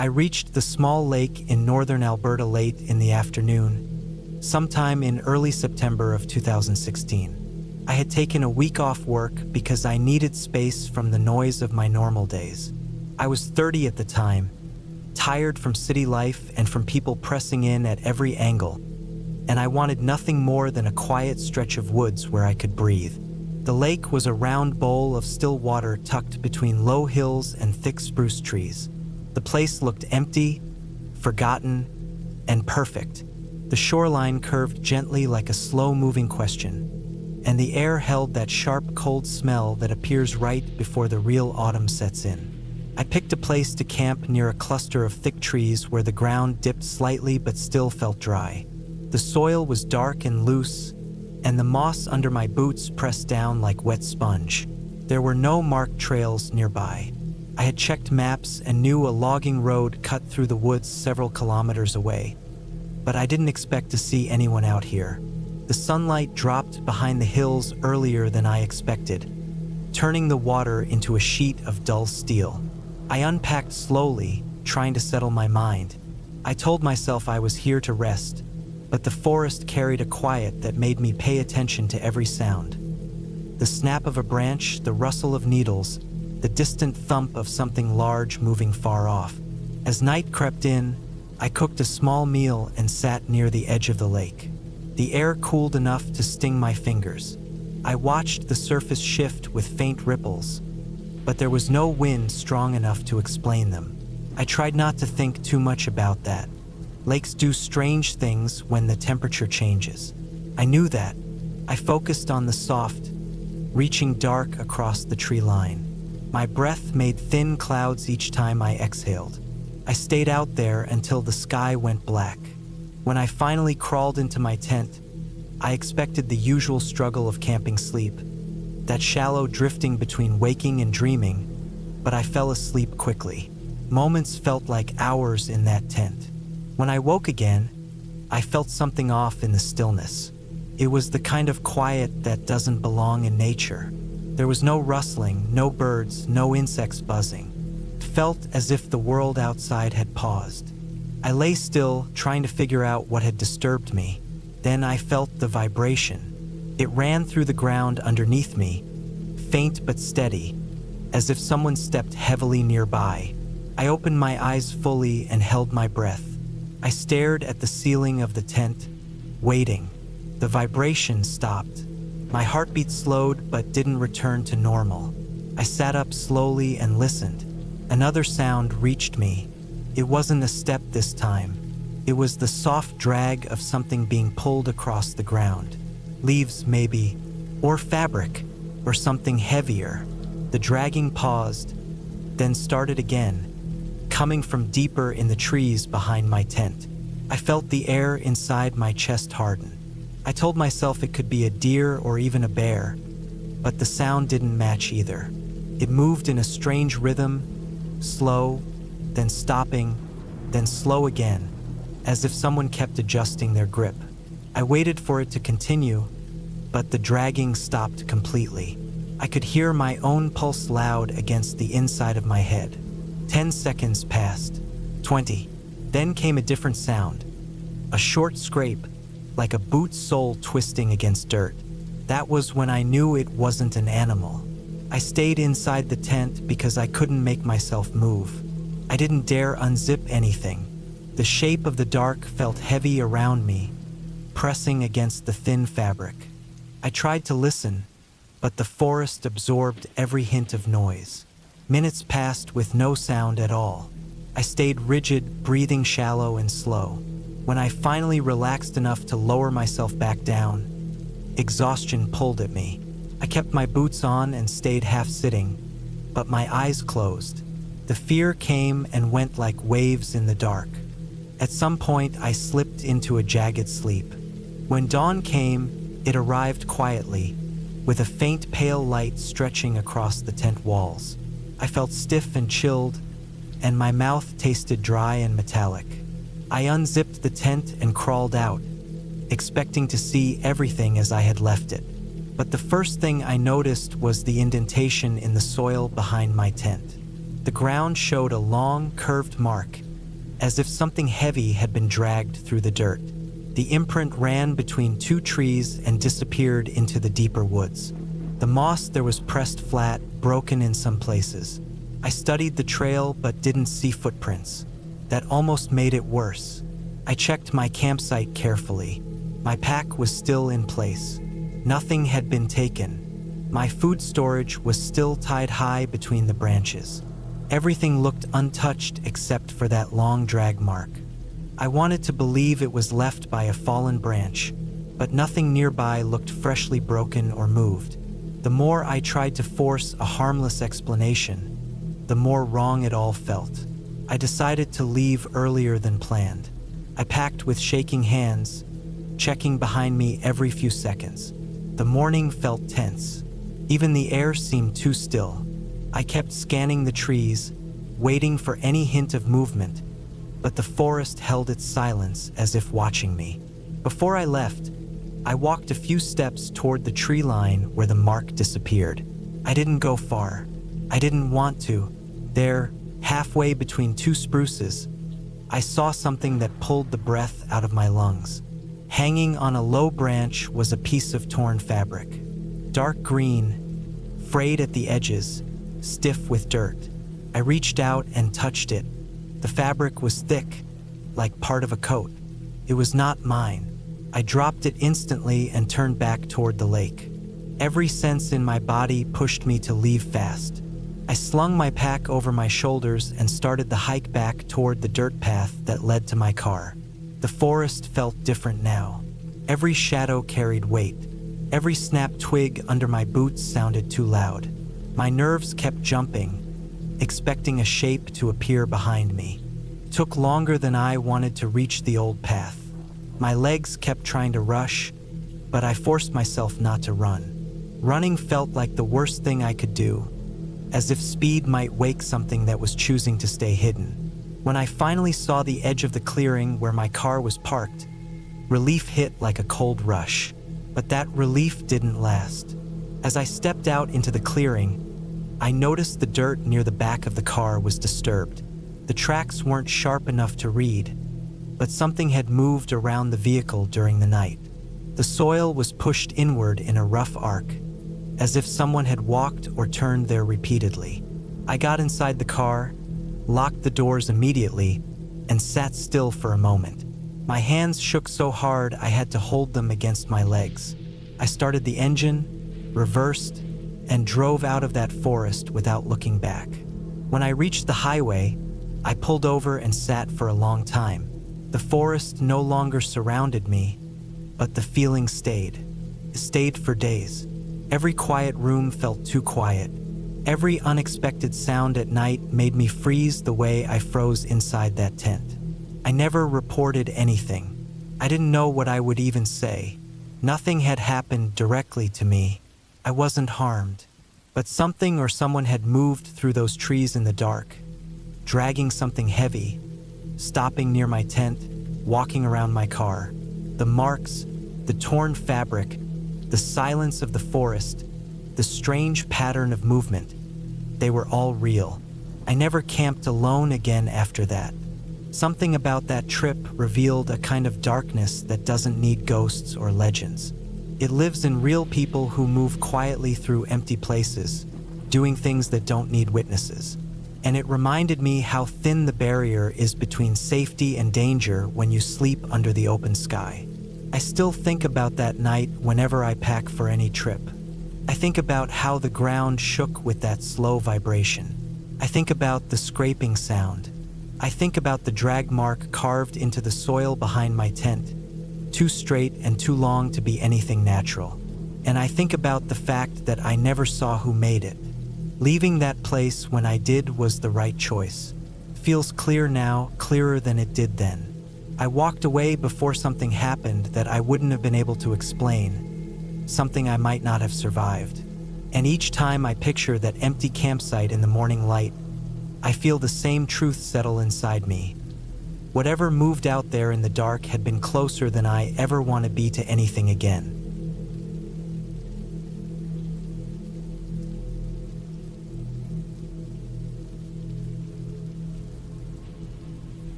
I reached the small lake in northern Alberta late in the afternoon, sometime in early September of 2016. I had taken a week off work because I needed space from the noise of my normal days. I was 30 at the time, tired from city life and from people pressing in at every angle, and I wanted nothing more than a quiet stretch of woods where I could breathe. The lake was a round bowl of still water tucked between low hills and thick spruce trees. The place looked empty, forgotten, and perfect. The shoreline curved gently like a slow-moving question, and the air held that sharp, cold smell that appears right before the real autumn sets in. I picked a place to camp near a cluster of thick trees where the ground dipped slightly but still felt dry. The soil was dark and loose, and the moss under my boots pressed down like wet sponge. There were no marked trails nearby. I had checked maps and knew a logging road cut through the woods several kilometers away, but I didn't expect to see anyone out here. The sunlight dropped behind the hills earlier than I expected, turning the water into a sheet of dull steel. I unpacked slowly, trying to settle my mind. I told myself I was here to rest, but the forest carried a quiet that made me pay attention to every sound. The snap of a branch, the rustle of needles, the distant thump of something large moving far off. As night crept in, I cooked a small meal and sat near the edge of the lake. The air cooled enough to sting my fingers. I watched the surface shift with faint ripples, but there was no wind strong enough to explain them. I tried not to think too much about that. Lakes do strange things when the temperature changes. I knew that. I focused on the soft, reaching dark across the tree line. My breath made thin clouds each time I exhaled. I stayed out there until the sky went black. When I finally crawled into my tent, I expected the usual struggle of camping sleep, that shallow drifting between waking and dreaming, but I fell asleep quickly. Moments felt like hours in that tent. When I woke again, I felt something off in the stillness. It was the kind of quiet that doesn't belong in nature. There was no rustling, no birds, no insects buzzing. It felt as if the world outside had paused. I lay still, trying to figure out what had disturbed me. Then I felt the vibration. It ran through the ground underneath me, faint but steady, as if someone stepped heavily nearby. I opened my eyes fully and held my breath. I stared at the ceiling of the tent, waiting. The vibration stopped. My heartbeat slowed but didn't return to normal. I sat up slowly and listened. Another sound reached me. It wasn't a step this time. It was the soft drag of something being pulled across the ground. Leaves, maybe, or fabric, or something heavier. The dragging paused, then started again, coming from deeper in the trees behind my tent. I felt the air inside my chest harden. I told myself it could be a deer or even a bear, but the sound didn't match either. It moved in a strange rhythm, slow, then stopping, then slow again, as if someone kept adjusting their grip. I waited for it to continue, but the dragging stopped completely. I could hear my own pulse loud against the inside of my head. 10 seconds passed, 20. Then came a different sound, a short scrape, like a boot sole twisting against dirt. That was when I knew it wasn't an animal. I stayed inside the tent because I couldn't make myself move. I didn't dare unzip anything. The shape of the dark felt heavy around me, pressing against the thin fabric. I tried to listen, but the forest absorbed every hint of noise. Minutes passed with no sound at all. I stayed rigid, breathing shallow and slow. When I finally relaxed enough to lower myself back down, exhaustion pulled at me. I kept my boots on and stayed half sitting, but my eyes closed. The fear came and went like waves in the dark. At some point, I slipped into a jagged sleep. When dawn came, it arrived quietly, with a faint pale light stretching across the tent walls. I felt stiff and chilled, and my mouth tasted dry and metallic. I unzipped the tent and crawled out, expecting to see everything as I had left it. But the first thing I noticed was the indentation in the soil behind my tent. The ground showed a long, curved mark, as if something heavy had been dragged through the dirt. The imprint ran between two trees and disappeared into the deeper woods. The moss there was pressed flat, broken in some places. I studied the trail but didn't see footprints. That almost made it worse. I checked my campsite carefully. My pack was still in place. Nothing had been taken. My food storage was still tied high between the branches. Everything looked untouched except for that long drag mark. I wanted to believe it was left by a fallen branch, but nothing nearby looked freshly broken or moved. The more I tried to force a harmless explanation, the more wrong it all felt. I decided to leave earlier than planned. I packed with shaking hands, checking behind me every few seconds. The morning felt tense. Even the air seemed too still. I kept scanning the trees, waiting for any hint of movement, but the forest held its silence as if watching me. Before I left, I walked a few steps toward the tree line where the mark disappeared. I didn't go far. I didn't want to. There, halfway between two spruces, I saw something that pulled the breath out of my lungs. Hanging on a low branch was a piece of torn fabric. Dark green, frayed at the edges, stiff with dirt. I reached out and touched it. The fabric was thick, like part of a coat. It was not mine. I dropped it instantly and turned back toward the lake. Every sense in my body pushed me to leave fast. I slung my pack over my shoulders and started the hike back toward the dirt path that led to my car. The forest felt different now. Every shadow carried weight. Every snapped twig under my boots sounded too loud. My nerves kept jumping, expecting a shape to appear behind me. It took longer than I wanted to reach the old path. My legs kept trying to rush, but I forced myself not to run. Running felt like the worst thing I could do, as if speed might wake something that was choosing to stay hidden. When I finally saw the edge of the clearing where my car was parked, relief hit like a cold rush. But that relief didn't last. As I stepped out into the clearing, I noticed the dirt near the back of the car was disturbed. The tracks weren't sharp enough to read, but something had moved around the vehicle during the night. The soil was pushed inward in a rough arc, as if someone had walked or turned there repeatedly. I got inside the car, locked the doors immediately, and sat still for a moment. My hands shook so hard I had to hold them against my legs. I started the engine, reversed, and drove out of that forest without looking back. When I reached the highway, I pulled over and sat for a long time. The forest no longer surrounded me, but the feeling stayed. It stayed for days. Every quiet room felt too quiet. Every unexpected sound at night made me freeze the way I froze inside that tent. I never reported anything. I didn't know what I would even say. Nothing had happened directly to me. I wasn't harmed. But something or someone had moved through those trees in the dark, dragging something heavy, stopping near my tent, walking around my car. The marks, the torn fabric, the silence of the forest, the strange pattern of movement, they were all real. I never camped alone again after that. Something about that trip revealed a kind of darkness that doesn't need ghosts or legends. It lives in real people who move quietly through empty places, doing things that don't need witnesses. And it reminded me how thin the barrier is between safety and danger when you sleep under the open sky. I still think about that night whenever I pack for any trip. I think about how the ground shook with that slow vibration. I think about the scraping sound. I think about the drag mark carved into the soil behind my tent, too straight and too long to be anything natural. And I think about the fact that I never saw who made it. Leaving that place when I did was the right choice. Feels clear now, clearer than it did then. I walked away before something happened that I wouldn't have been able to explain, something I might not have survived. And each time I picture that empty campsite in the morning light, I feel the same truth settle inside me. Whatever moved out there in the dark had been closer than I ever want to be to anything again.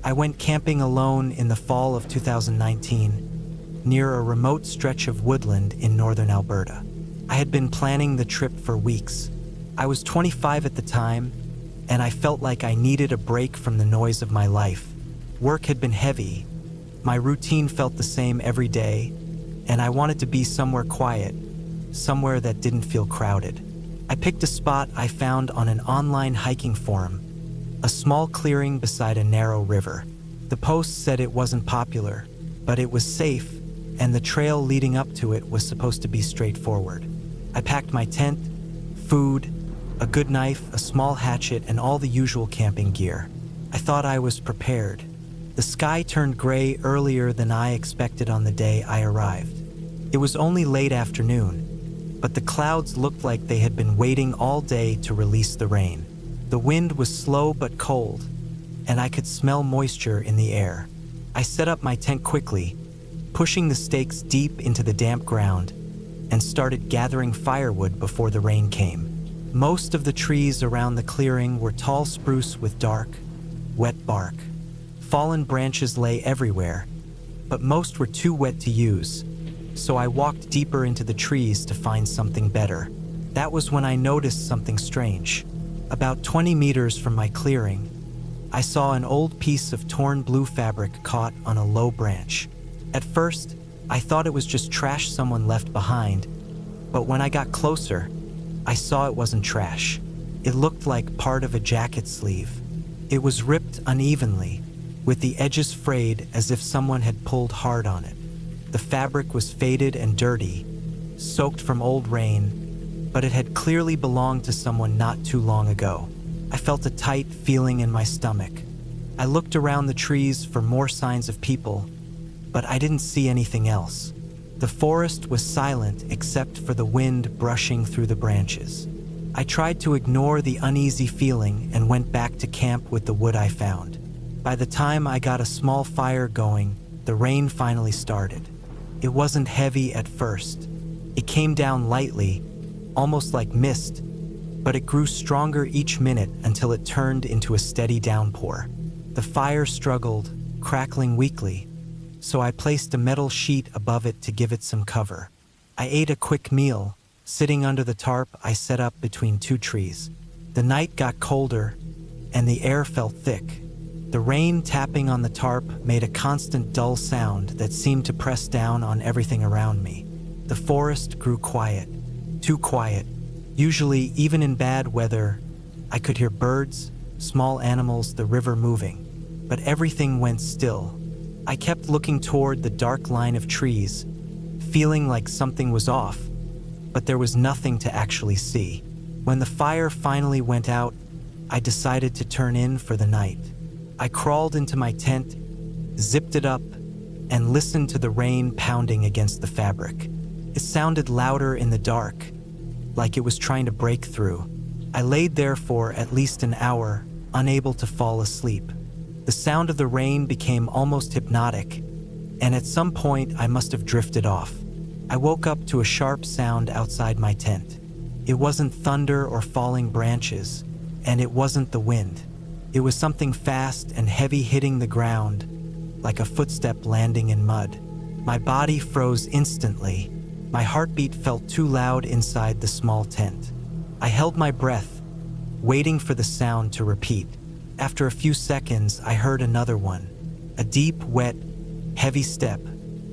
I went camping alone in the fall of 2019 near a remote stretch of woodland in northern Alberta. I had been planning the trip for weeks. I was 25 at the time, and I felt like I needed a break from the noise of my life. Work had been heavy. My routine felt the same every day, and I wanted to be somewhere quiet, somewhere that didn't feel crowded. I picked a spot I found on an online hiking forum, a small clearing beside a narrow river. The post said it wasn't popular, but it was safe, and the trail leading up to it was supposed to be straightforward. I packed my tent, food, a good knife, a small hatchet, and all the usual camping gear. I thought I was prepared. The sky turned gray earlier than I expected on the day I arrived. It was only late afternoon, but the clouds looked like they had been waiting all day to release the rain. The wind was slow but cold, and I could smell moisture in the air. I set up my tent quickly, pushing the stakes deep into the damp ground, and started gathering firewood before the rain came. Most of the trees around the clearing were tall spruce with dark, wet bark. Fallen branches lay everywhere, but most were too wet to use, so I walked deeper into the trees to find something better. That was when I noticed something strange. About 20 meters from my clearing, I saw an old piece of torn blue fabric caught on a low branch. At first, I thought it was just trash someone left behind, but when I got closer, I saw it wasn't trash. It looked like part of a jacket sleeve. It was ripped unevenly, with the edges frayed as if someone had pulled hard on it. The fabric was faded and dirty, soaked from old rain, but it had clearly belonged to someone not too long ago. I felt a tight feeling in my stomach. I looked around the trees for more signs of people, but I didn't see anything else. The forest was silent except for the wind brushing through the branches. I tried to ignore the uneasy feeling and went back to camp with the wood I found. By the time I got a small fire going, the rain finally started. It wasn't heavy at first. It came down lightly, almost like mist, but it grew stronger each minute until it turned into a steady downpour. The fire struggled, crackling weakly, so I placed a metal sheet above it to give it some cover. I ate a quick meal, sitting under the tarp I set up between two trees. The night got colder, and the air felt thick. The rain tapping on the tarp made a constant dull sound that seemed to press down on everything around me. The forest grew quiet. Too quiet. Usually, even in bad weather, I could hear birds, small animals, the river moving. But everything went still. I kept looking toward the dark line of trees, feeling like something was off, but there was nothing to actually see. When the fire finally went out, I decided to turn in for the night. I crawled into my tent, zipped it up, and listened to the rain pounding against the fabric. It sounded louder in the dark, like it was trying to break through. I laid there for at least an hour, unable to fall asleep. The sound of the rain became almost hypnotic, and at some point I must have drifted off. I woke up to a sharp sound outside my tent. It wasn't thunder or falling branches, and it wasn't the wind. It was something fast and heavy hitting the ground, like a footstep landing in mud. My body froze instantly. My heartbeat felt too loud inside the small tent. I held my breath, waiting for the sound to repeat. After a few seconds, I heard another one. A deep, wet, heavy step.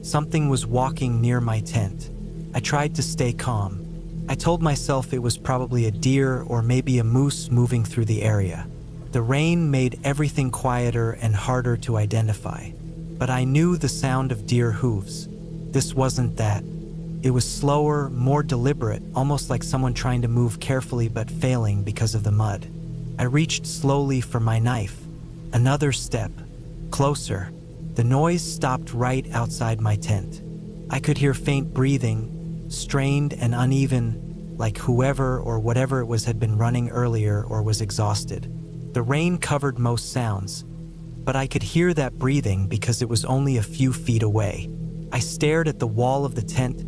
Something was walking near my tent. I tried to stay calm. I told myself it was probably a deer or maybe a moose moving through the area. The rain made everything quieter and harder to identify, but I knew the sound of deer hooves. This wasn't that. It was slower, more deliberate, almost like someone trying to move carefully but failing because of the mud. I reached slowly for my knife. Another step. Closer. The noise stopped right outside my tent. I could hear faint breathing, strained and uneven, like whoever or whatever it was had been running earlier or was exhausted. The rain covered most sounds, but I could hear that breathing because it was only a few feet away. I stared at the wall of the tent,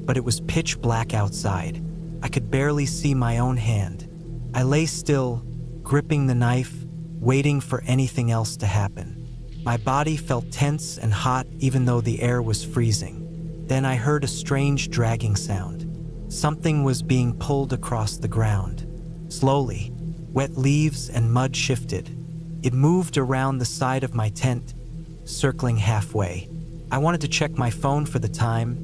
but it was pitch black outside. I could barely see my own hand. I lay still, gripping the knife, waiting for anything else to happen. My body felt tense and hot even though the air was freezing. Then I heard a strange dragging sound. Something was being pulled across the ground. Slowly, wet leaves and mud shifted. It moved around the side of my tent, circling halfway. I wanted to check my phone for the time,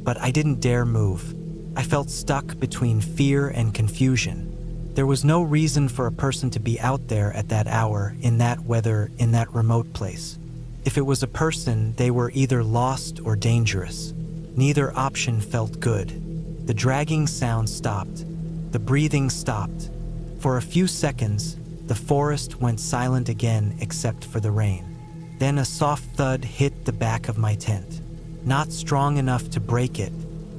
but I didn't dare move. I felt stuck between fear and confusion. There was no reason for a person to be out there at that hour, in that weather, in that remote place. If it was a person, they were either lost or dangerous. Neither option felt good. The dragging sound stopped. The breathing stopped. For a few seconds, the forest went silent again except for the rain. Then a soft thud hit the back of my tent. Not strong enough to break it,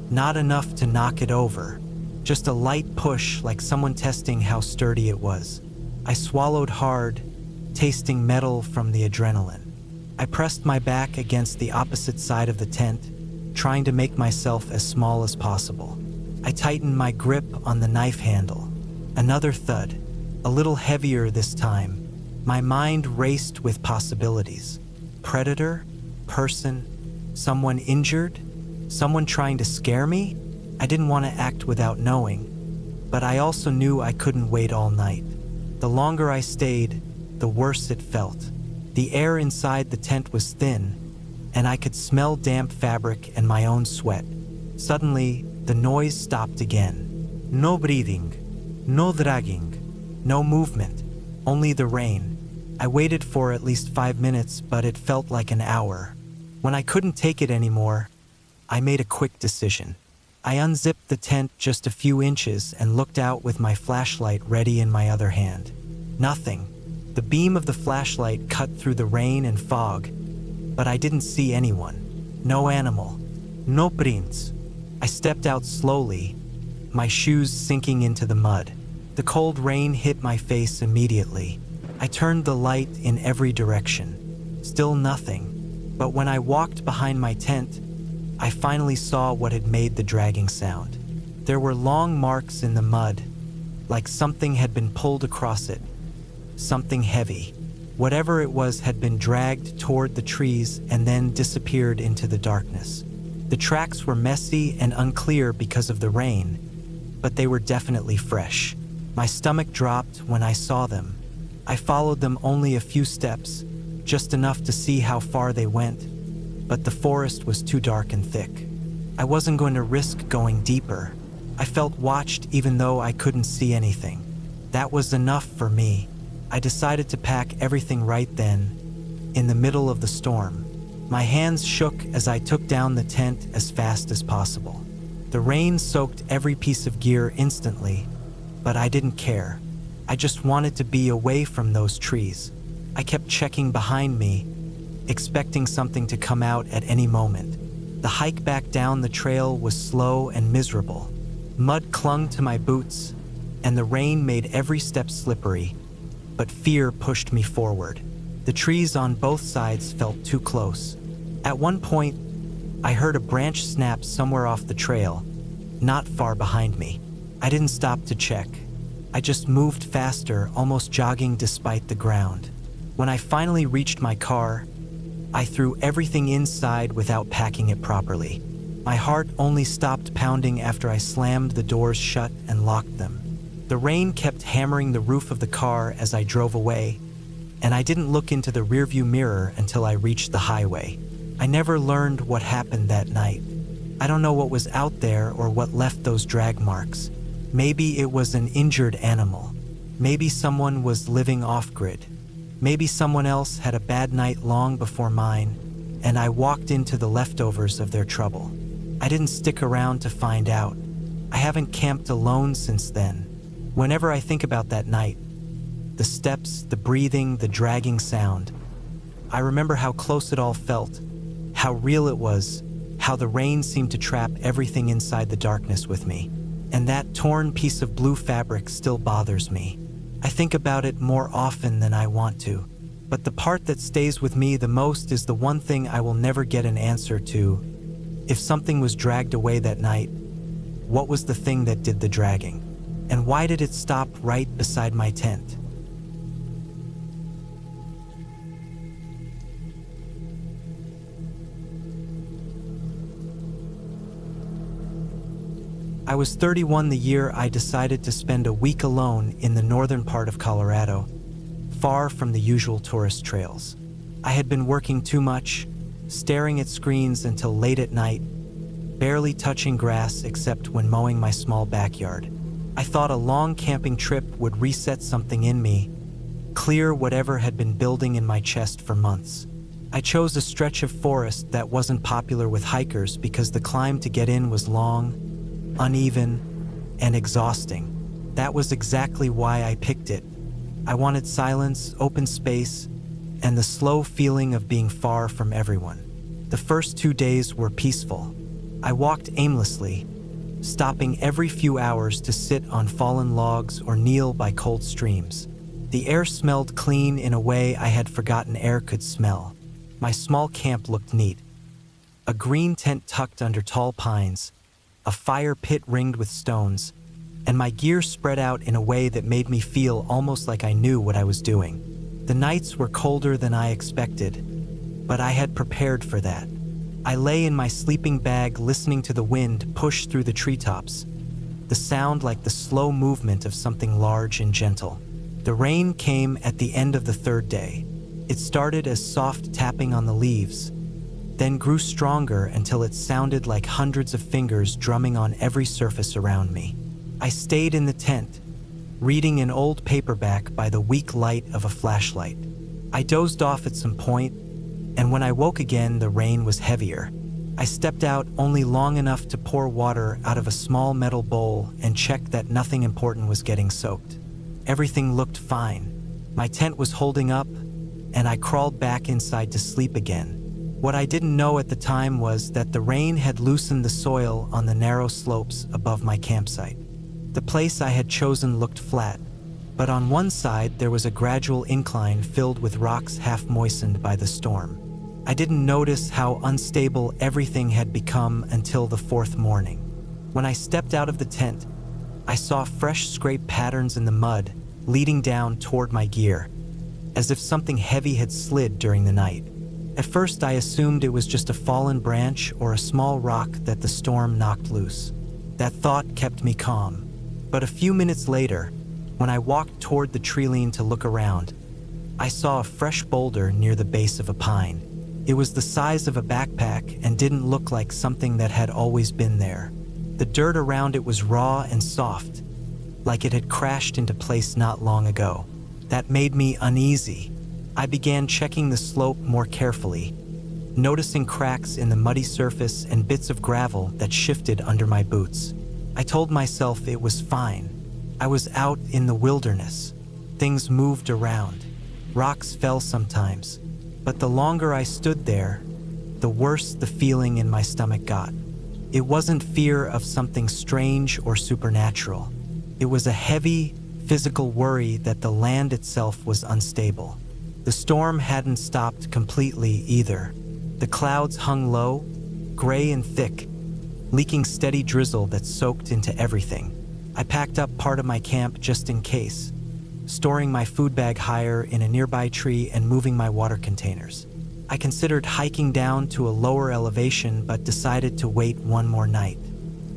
not enough to knock it over. Just a light push, like someone testing how sturdy it was. I swallowed hard, tasting metal from the adrenaline. I pressed my back against the opposite side of the tent, trying to make myself as small as possible. I tightened my grip on the knife handle. Another thud, a little heavier this time. My mind raced with possibilities. Predator? Person? Someone injured? Someone trying to scare me? I didn't want to act without knowing, but I also knew I couldn't wait all night. The longer I stayed, the worse it felt. The air inside the tent was thin, and I could smell damp fabric and my own sweat. Suddenly, the noise stopped again. No breathing, no dragging, no movement, only the rain. I waited for at least 5 minutes, but it felt like an hour. When I couldn't take it anymore, I made a quick decision. I unzipped the tent just a few inches and looked out with my flashlight ready in my other hand. Nothing. The beam of the flashlight cut through the rain and fog, but I didn't see anyone. No animal. No prints. I stepped out slowly, my shoes sinking into the mud. The cold rain hit my face immediately. I turned the light in every direction. Still nothing. But when I walked behind my tent, I finally saw what had made the dragging sound. There were long marks in the mud, like something had been pulled across it. Something heavy. Whatever it was had been dragged toward the trees and then disappeared into the darkness. The tracks were messy and unclear because of the rain, but they were definitely fresh. My stomach dropped when I saw them. I followed them only a few steps, just enough to see how far they went, but the forest was too dark and thick. I wasn't going to risk going deeper. I felt watched even though I couldn't see anything. That was enough for me. I decided to pack everything right then, in the middle of the storm. My hands shook as I took down the tent as fast as possible. The rain soaked every piece of gear instantly, but I didn't care. I just wanted to be away from those trees. I kept checking behind me, expecting something to come out at any moment. The hike back down the trail was slow and miserable. Mud clung to my boots, and the rain made every step slippery, but fear pushed me forward. The trees on both sides felt too close. At one point, I heard a branch snap somewhere off the trail, not far behind me. I didn't stop to check. I just moved faster, almost jogging despite the ground. When I finally reached my car, I threw everything inside without packing it properly. My heart only stopped pounding after I slammed the doors shut and locked them. The rain kept hammering the roof of the car as I drove away, and I didn't look into the rearview mirror until I reached the highway. I never learned what happened that night. I don't know what was out there or what left those drag marks. Maybe it was an injured animal. Maybe someone was living off-grid. Maybe someone else had a bad night long before mine, and I walked into the leftovers of their trouble. I didn't stick around to find out. I haven't camped alone since then. Whenever I think about that night, the steps, the breathing, the dragging sound, I remember how close it all felt, how real it was, how the rain seemed to trap everything inside the darkness with me. And that torn piece of blue fabric still bothers me. I think about it more often than I want to, but the part that stays with me the most is the one thing I will never get an answer to. If something was dragged away that night, what was the thing that did the dragging? And why did it stop right beside my tent? I was 31 the year I decided to spend a week alone in the northern part of Colorado, far from the usual tourist trails. I had been working too much, staring at screens until late at night, barely touching grass except when mowing my small backyard. I thought a long camping trip would reset something in me, clear whatever had been building in my chest for months. I chose a stretch of forest that wasn't popular with hikers because the climb to get in was long, uneven, and exhausting. That was exactly why I picked it. I wanted silence, open space, and the slow feeling of being far from everyone. The first 2 days were peaceful. I walked aimlessly, stopping every few hours to sit on fallen logs or kneel by cold streams. The air smelled clean in a way I had forgotten air could smell. My small camp looked neat. A green tent tucked under tall pines, a fire pit ringed with stones, and my gear spread out in a way that made me feel almost like I knew what I was doing. The nights were colder than I expected, but I had prepared for that. I lay in my sleeping bag listening to the wind push through the treetops, the sound like the slow movement of something large and gentle. The rain came at the end of the third day. It started as soft tapping on the leaves, then grew stronger until it sounded like hundreds of fingers drumming on every surface around me. I stayed in the tent, reading an old paperback by the weak light of a flashlight. I dozed off at some point, and when I woke again, the rain was heavier. I stepped out only long enough to pour water out of a small metal bowl and check that nothing important was getting soaked. Everything looked fine. My tent was holding up, and I crawled back inside to sleep again. What I didn't know at the time was that the rain had loosened the soil on the narrow slopes above my campsite. The place I had chosen looked flat, but on one side there was a gradual incline filled with rocks half moistened by the storm. I didn't notice how unstable everything had become until the fourth morning. When I stepped out of the tent, I saw fresh scrape patterns in the mud leading down toward my gear, as if something heavy had slid during the night. At first I assumed it was just a fallen branch or a small rock that the storm knocked loose. That thought kept me calm. But a few minutes later, when I walked toward the tree-line to look around, I saw a fresh boulder near the base of a pine. It was the size of a backpack and didn't look like something that had always been there. The dirt around it was raw and soft, like it had crashed into place not long ago. That made me uneasy. I began checking the slope more carefully, noticing cracks in the muddy surface and bits of gravel that shifted under my boots. I told myself it was fine. I was out in the wilderness. Things moved around. Rocks fell sometimes. But the longer I stood there, the worse the feeling in my stomach got. It wasn't fear of something strange or supernatural. It was a heavy, physical worry that the land itself was unstable. The storm hadn't stopped completely either. The clouds hung low, gray and thick, leaking steady drizzle that soaked into everything. I packed up part of my camp just in case, storing my food bag higher in a nearby tree and moving my water containers. I considered hiking down to a lower elevation but decided to wait one more night.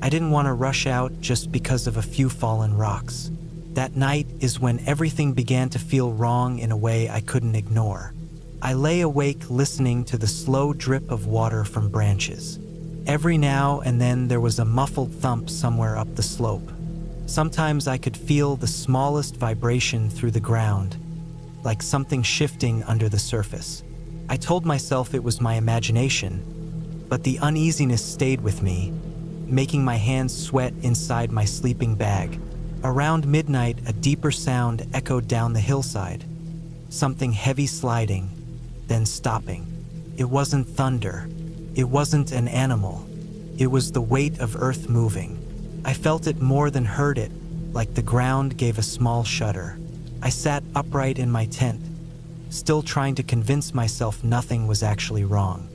I didn't want to rush out just because of a few fallen rocks. That night is when everything began to feel wrong in a way I couldn't ignore. I lay awake listening to the slow drip of water from branches. Every now and then there was a muffled thump somewhere up the slope. Sometimes I could feel the smallest vibration through the ground, like something shifting under the surface. I told myself it was my imagination, but the uneasiness stayed with me, making my hands sweat inside my sleeping bag. Around midnight, a deeper sound echoed down the hillside, something heavy sliding, then stopping. It wasn't thunder. It wasn't an animal. It was the weight of earth moving. I felt it more than heard it, like the ground gave a small shudder. I sat upright in my tent, still trying to convince myself nothing was actually wrong.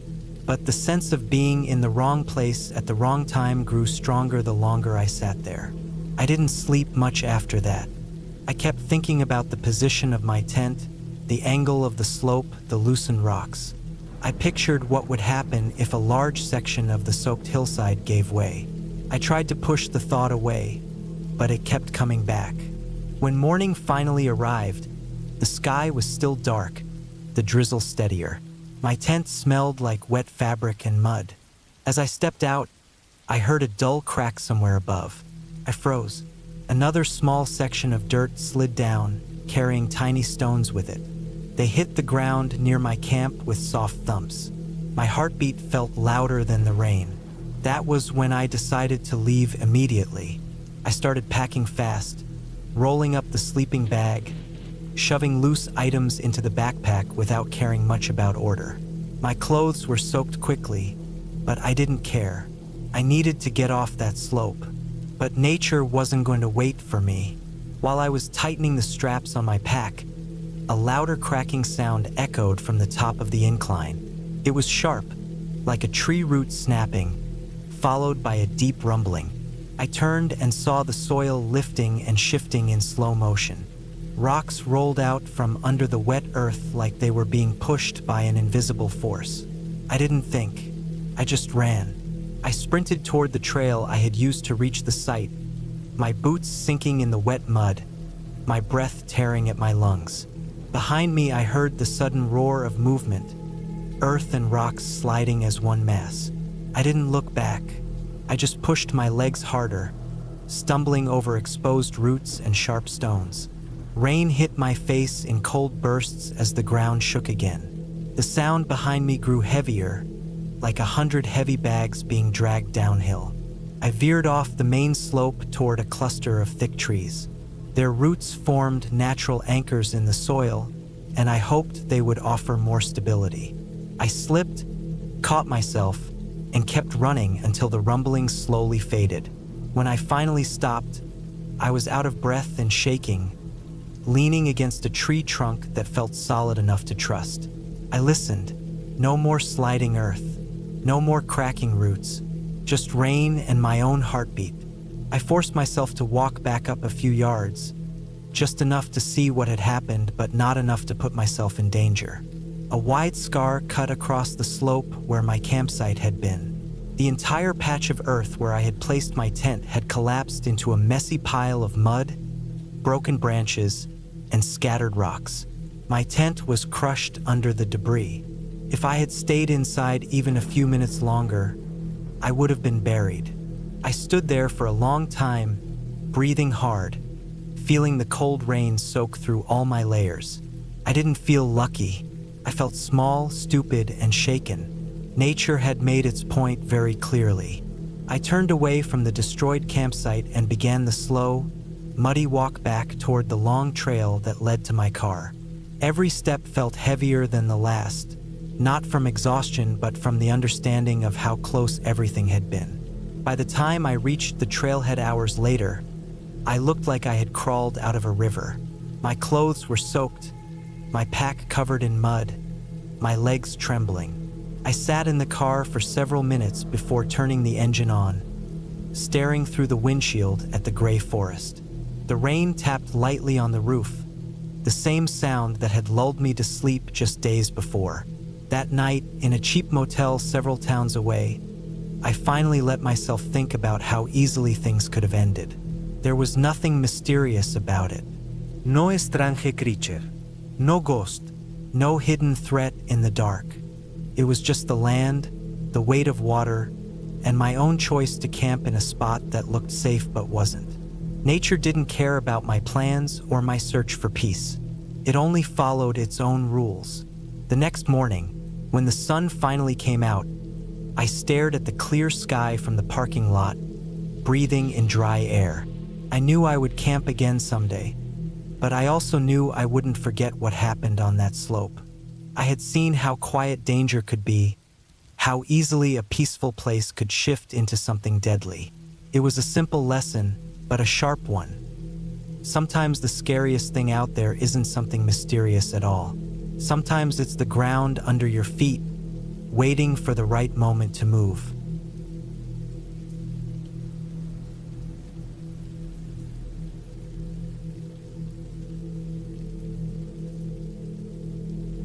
But the sense of being in the wrong place at the wrong time grew stronger the longer I sat there. I didn't sleep much after that. I kept thinking about the position of my tent, the angle of the slope, the loosened rocks. I pictured what would happen if a large section of the soaked hillside gave way. I tried to push the thought away, but it kept coming back. When morning finally arrived, the sky was still dark, the drizzle steadier. My tent smelled like wet fabric and mud. As I stepped out, I heard a dull crack somewhere above. I froze. Another small section of dirt slid down, carrying tiny stones with it. They hit the ground near my camp with soft thumps. My heartbeat felt louder than the rain. That was when I decided to leave immediately. I started packing fast, rolling up the sleeping bag, shoving loose items into the backpack without caring much about order. My clothes were soaked quickly, but I didn't care. I needed to get off that slope. But nature wasn't going to wait for me. While I was tightening the straps on my pack, a louder cracking sound echoed from the top of the incline. It was sharp, like a tree root snapping, followed by a deep rumbling. I turned and saw the soil lifting and shifting in slow motion. Rocks rolled out from under the wet earth like they were being pushed by an invisible force. I didn't think. I just ran. I sprinted toward the trail I had used to reach the site, my boots sinking in the wet mud, my breath tearing at my lungs. Behind me, I heard the sudden roar of movement, earth and rocks sliding as one mass. I didn't look back. I just pushed my legs harder, stumbling over exposed roots and sharp stones. Rain hit my face in cold bursts as the ground shook again. The sound behind me grew heavier, like 100 heavy bags being dragged downhill. I veered off the main slope toward a cluster of thick trees. Their roots formed natural anchors in the soil, and I hoped they would offer more stability. I slipped, caught myself, and kept running until the rumbling slowly faded. When I finally stopped, I was out of breath and shaking, leaning against a tree trunk that felt solid enough to trust. I listened. No more sliding earth, no more cracking roots, just rain and my own heartbeat. I forced myself to walk back up a few yards, just enough to see what had happened, but not enough to put myself in danger. A wide scar cut across the slope where my campsite had been. The entire patch of earth where I had placed my tent had collapsed into a messy pile of mud, broken branches, and scattered rocks. My tent was crushed under the debris. If I had stayed inside even a few minutes longer, I would have been buried. I stood there for a long time, breathing hard, feeling the cold rain soak through all my layers. I didn't feel lucky. I felt small, stupid, and shaken. Nature had made its point very clearly. I turned away from the destroyed campsite and began the slow, muddy walk back toward the long trail that led to my car. Every step felt heavier than the last, not from exhaustion but from the understanding of how close everything had been. By the time I reached the trailhead hours later, I looked like I had crawled out of a river. My clothes were soaked, my pack covered in mud, my legs trembling. I sat in the car for several minutes before turning the engine on, staring through the windshield at the gray forest. The rain tapped lightly on the roof, the same sound that had lulled me to sleep just days before. That night, in a cheap motel several towns away, I finally let myself think about how easily things could have ended. There was nothing mysterious about it. No strange creature, no ghost, no hidden threat in the dark. It was just the land, the weight of water, and my own choice to camp in a spot that looked safe but wasn't. Nature didn't care about my plans or my search for peace. It only followed its own rules. The next morning, when the sun finally came out, I stared at the clear sky from the parking lot, breathing in dry air. I knew I would camp again someday, but I also knew I wouldn't forget what happened on that slope. I had seen how quiet danger could be, how easily a peaceful place could shift into something deadly. It was a simple lesson, but a sharp one. Sometimes the scariest thing out there isn't something mysterious at all. Sometimes it's the ground under your feet, waiting for the right moment to move.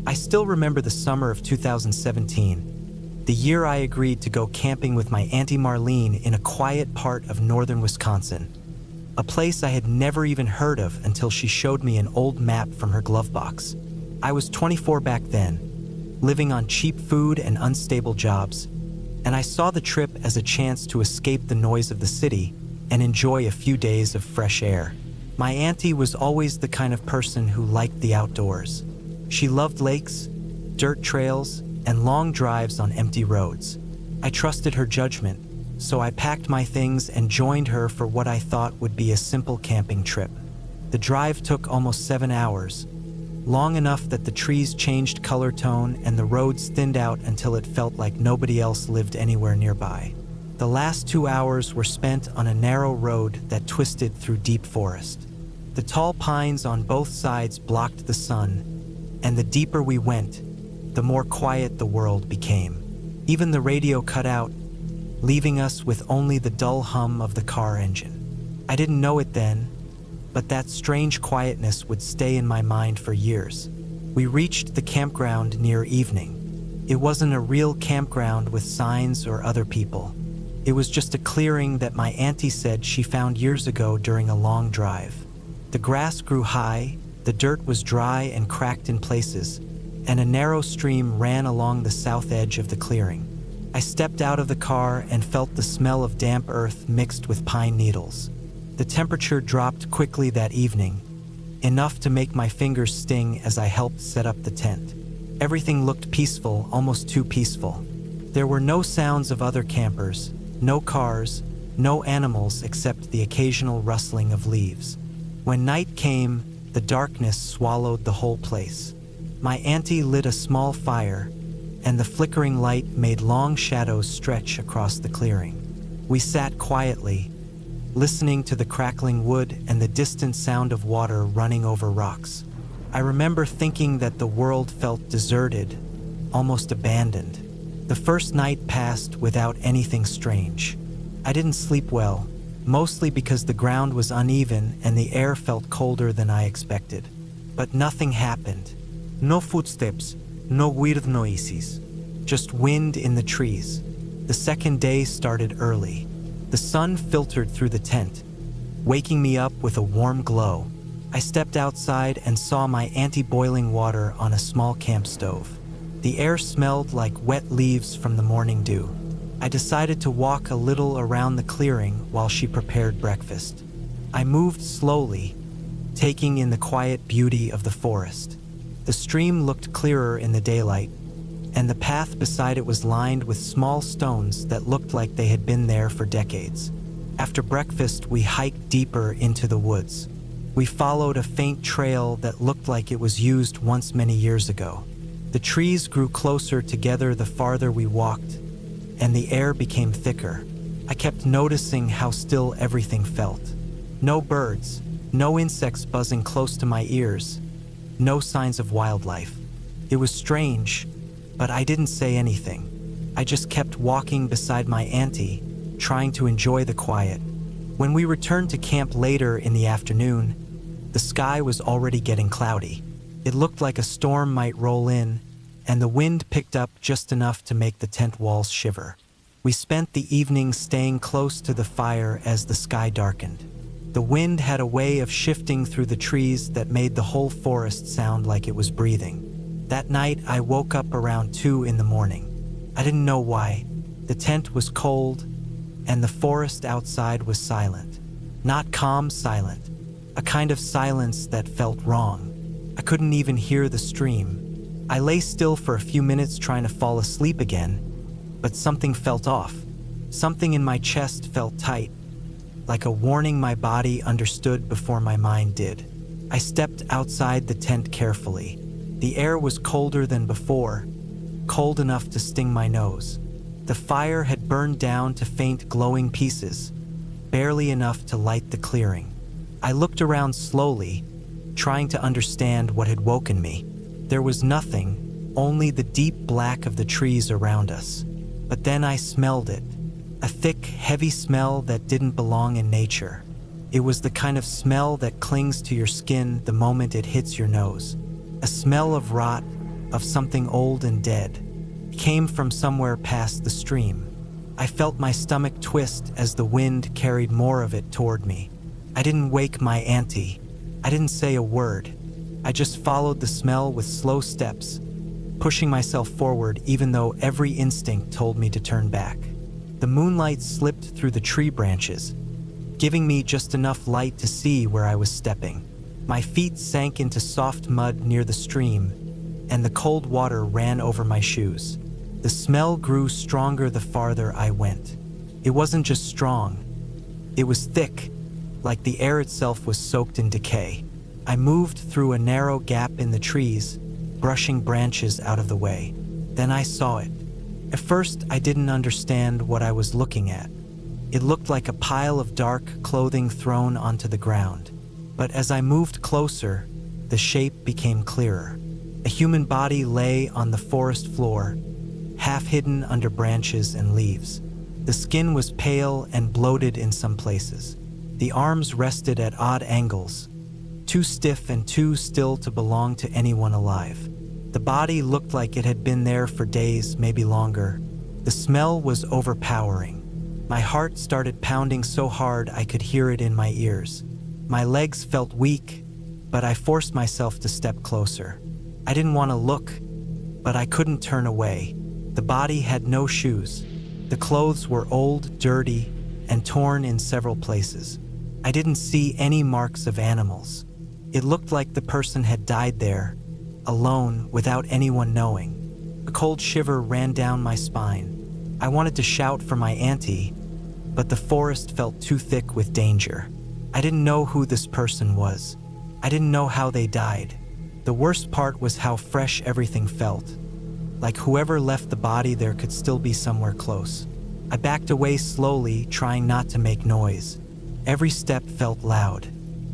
I still remember the summer of 2017. The year I agreed to go camping with my Auntie Marlene in a quiet part of northern Wisconsin, a place I had never even heard of until she showed me an old map from her glove box. I was 24 back then, living on cheap food and unstable jobs, and I saw the trip as a chance to escape the noise of the city and enjoy a few days of fresh air. My auntie was always the kind of person who liked the outdoors. She loved lakes, dirt trails, and long drives on empty roads. I trusted her judgment, so I packed my things and joined her for what I thought would be a simple camping trip. The drive took almost 7 hours, long enough that the trees changed color tone and the roads thinned out until it felt like nobody else lived anywhere nearby. The last 2 hours were spent on a narrow road that twisted through deep forest. The tall pines on both sides blocked the sun, and the deeper we went, the more quiet the world became. Even the radio cut out, leaving us with only the dull hum of the car engine. I didn't know it then, but that strange quietness would stay in my mind for years. We reached the campground near evening. It wasn't a real campground with signs or other people. It was just a clearing that my auntie said she found years ago during a long drive. The grass grew high, the dirt was dry and cracked in places, and a narrow stream ran along the south edge of the clearing. I stepped out of the car and felt the smell of damp earth mixed with pine needles. The temperature dropped quickly that evening, enough to make my fingers sting as I helped set up the tent. Everything looked peaceful, almost too peaceful. There were no sounds of other campers, no cars, no animals except the occasional rustling of leaves. When night came, the darkness swallowed the whole place. My auntie lit a small fire, and the flickering light made long shadows stretch across the clearing. We sat quietly, listening to the crackling wood and the distant sound of water running over rocks. I remember thinking that the world felt deserted, almost abandoned. The first night passed without anything strange. I didn't sleep well, mostly because the ground was uneven and the air felt colder than I expected. But nothing happened. No footsteps, no weird noises, just wind in the trees. The second day started early. The sun filtered through the tent, waking me up with a warm glow. I stepped outside and saw my auntie boiling water on a small camp stove. The air smelled like wet leaves from the morning dew. I decided to walk a little around the clearing while she prepared breakfast. I moved slowly, taking in the quiet beauty of the forest. The stream looked clearer in the daylight, and the path beside it was lined with small stones that looked like they had been there for decades. After breakfast, we hiked deeper into the woods. We followed a faint trail that looked like it was used once many years ago. The trees grew closer together the farther we walked, and the air became thicker. I kept noticing how still everything felt. No birds, no insects buzzing close to my ears, no signs of wildlife. It was strange, but I didn't say anything. I just kept walking beside my auntie, trying to enjoy the quiet. When we returned to camp later in the afternoon, the sky was already getting cloudy. It looked like a storm might roll in, and the wind picked up just enough to make the tent walls shiver. We spent the evening staying close to the fire as the sky darkened. The wind had a way of shifting through the trees that made the whole forest sound like it was breathing. That night, I woke up around 2 in the morning. I didn't know why. The tent was cold, and the forest outside was silent. Not calm silent, a kind of silence that felt wrong. I couldn't even hear the stream. I lay still for a few minutes trying to fall asleep again, but something felt off. Something in my chest felt tight, like a warning my body understood before my mind did. I stepped outside the tent carefully. The air was colder than before, cold enough to sting my nose. The fire had burned down to faint glowing pieces, barely enough to light the clearing. I looked around slowly, trying to understand what had woken me. There was nothing, only the deep black of the trees around us. But then I smelled it. A thick, heavy smell that didn't belong in nature. It was the kind of smell that clings to your skin the moment it hits your nose. A smell of rot, of something old and dead. It came from somewhere past the stream. I felt my stomach twist as the wind carried more of it toward me. I didn't wake my auntie. I didn't say a word. I just followed the smell with slow steps, pushing myself forward even though every instinct told me to turn back. The moonlight slipped through the tree branches, giving me just enough light to see where I was stepping. My feet sank into soft mud near the stream, and the cold water ran over my shoes. The smell grew stronger the farther I went. It wasn't just strong, it was thick, like the air itself was soaked in decay. I moved through a narrow gap in the trees, brushing branches out of the way. Then I saw it. At first, I didn't understand what I was looking at. It looked like a pile of dark clothing thrown onto the ground. But as I moved closer, the shape became clearer. A human body lay on the forest floor, half hidden under branches and leaves. The skin was pale and bloated in some places. The arms rested at odd angles, too stiff and too still to belong to anyone alive. The body looked like it had been there for days, maybe longer. The smell was overpowering. My heart started pounding so hard I could hear it in my ears. My legs felt weak, but I forced myself to step closer. I didn't want to look, but I couldn't turn away. The body had no shoes. The clothes were old, dirty, and torn in several places. I didn't see any marks of animals. It looked like the person had died there, alone, without anyone knowing. A cold shiver ran down my spine. I wanted to shout for my auntie, but the forest felt too thick with danger. I didn't know who this person was. I didn't know how they died. The worst part was how fresh everything felt. Like whoever left the body there could still be somewhere close. I backed away slowly, trying not to make noise. Every step felt loud.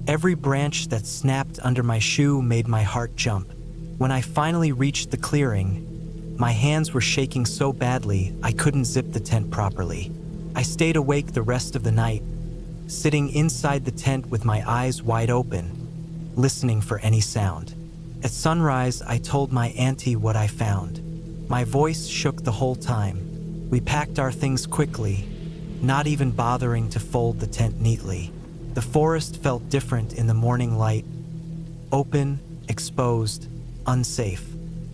Every branch that snapped under my shoe made my heart jump. When I finally reached the clearing, my hands were shaking so badly I couldn't zip the tent properly. I stayed awake the rest of the night, sitting inside the tent with my eyes wide open, listening for any sound. At sunrise, I told my auntie what I found. My voice shook the whole time. We packed our things quickly, not even bothering to fold the tent neatly. The forest felt different in the morning light, open, exposed, unsafe.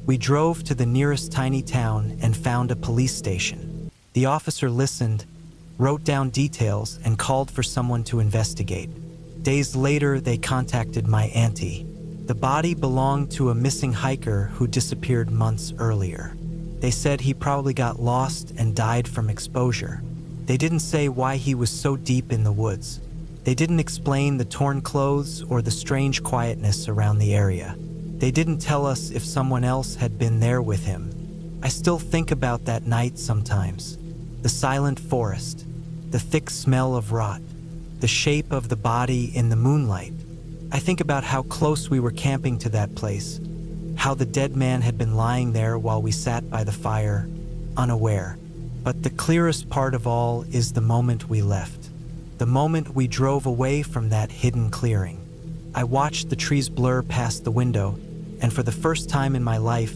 We drove to the nearest tiny town and found a police station. The officer listened, wrote down details, and called for someone to investigate. Days later, they contacted my auntie. The body belonged to a missing hiker who disappeared months earlier. They said he probably got lost and died from exposure. They didn't say why he was so deep in the woods. They didn't explain the torn clothes or the strange quietness around the area. They didn't tell us if someone else had been there with him. I still think about that night sometimes. The silent forest, the thick smell of rot, the shape of the body in the moonlight. I think about how close we were camping to that place, how the dead man had been lying there while we sat by the fire, unaware. But the clearest part of all is the moment we left. The moment we drove away from that hidden clearing. I watched the trees blur past the window, and for the first time in my life,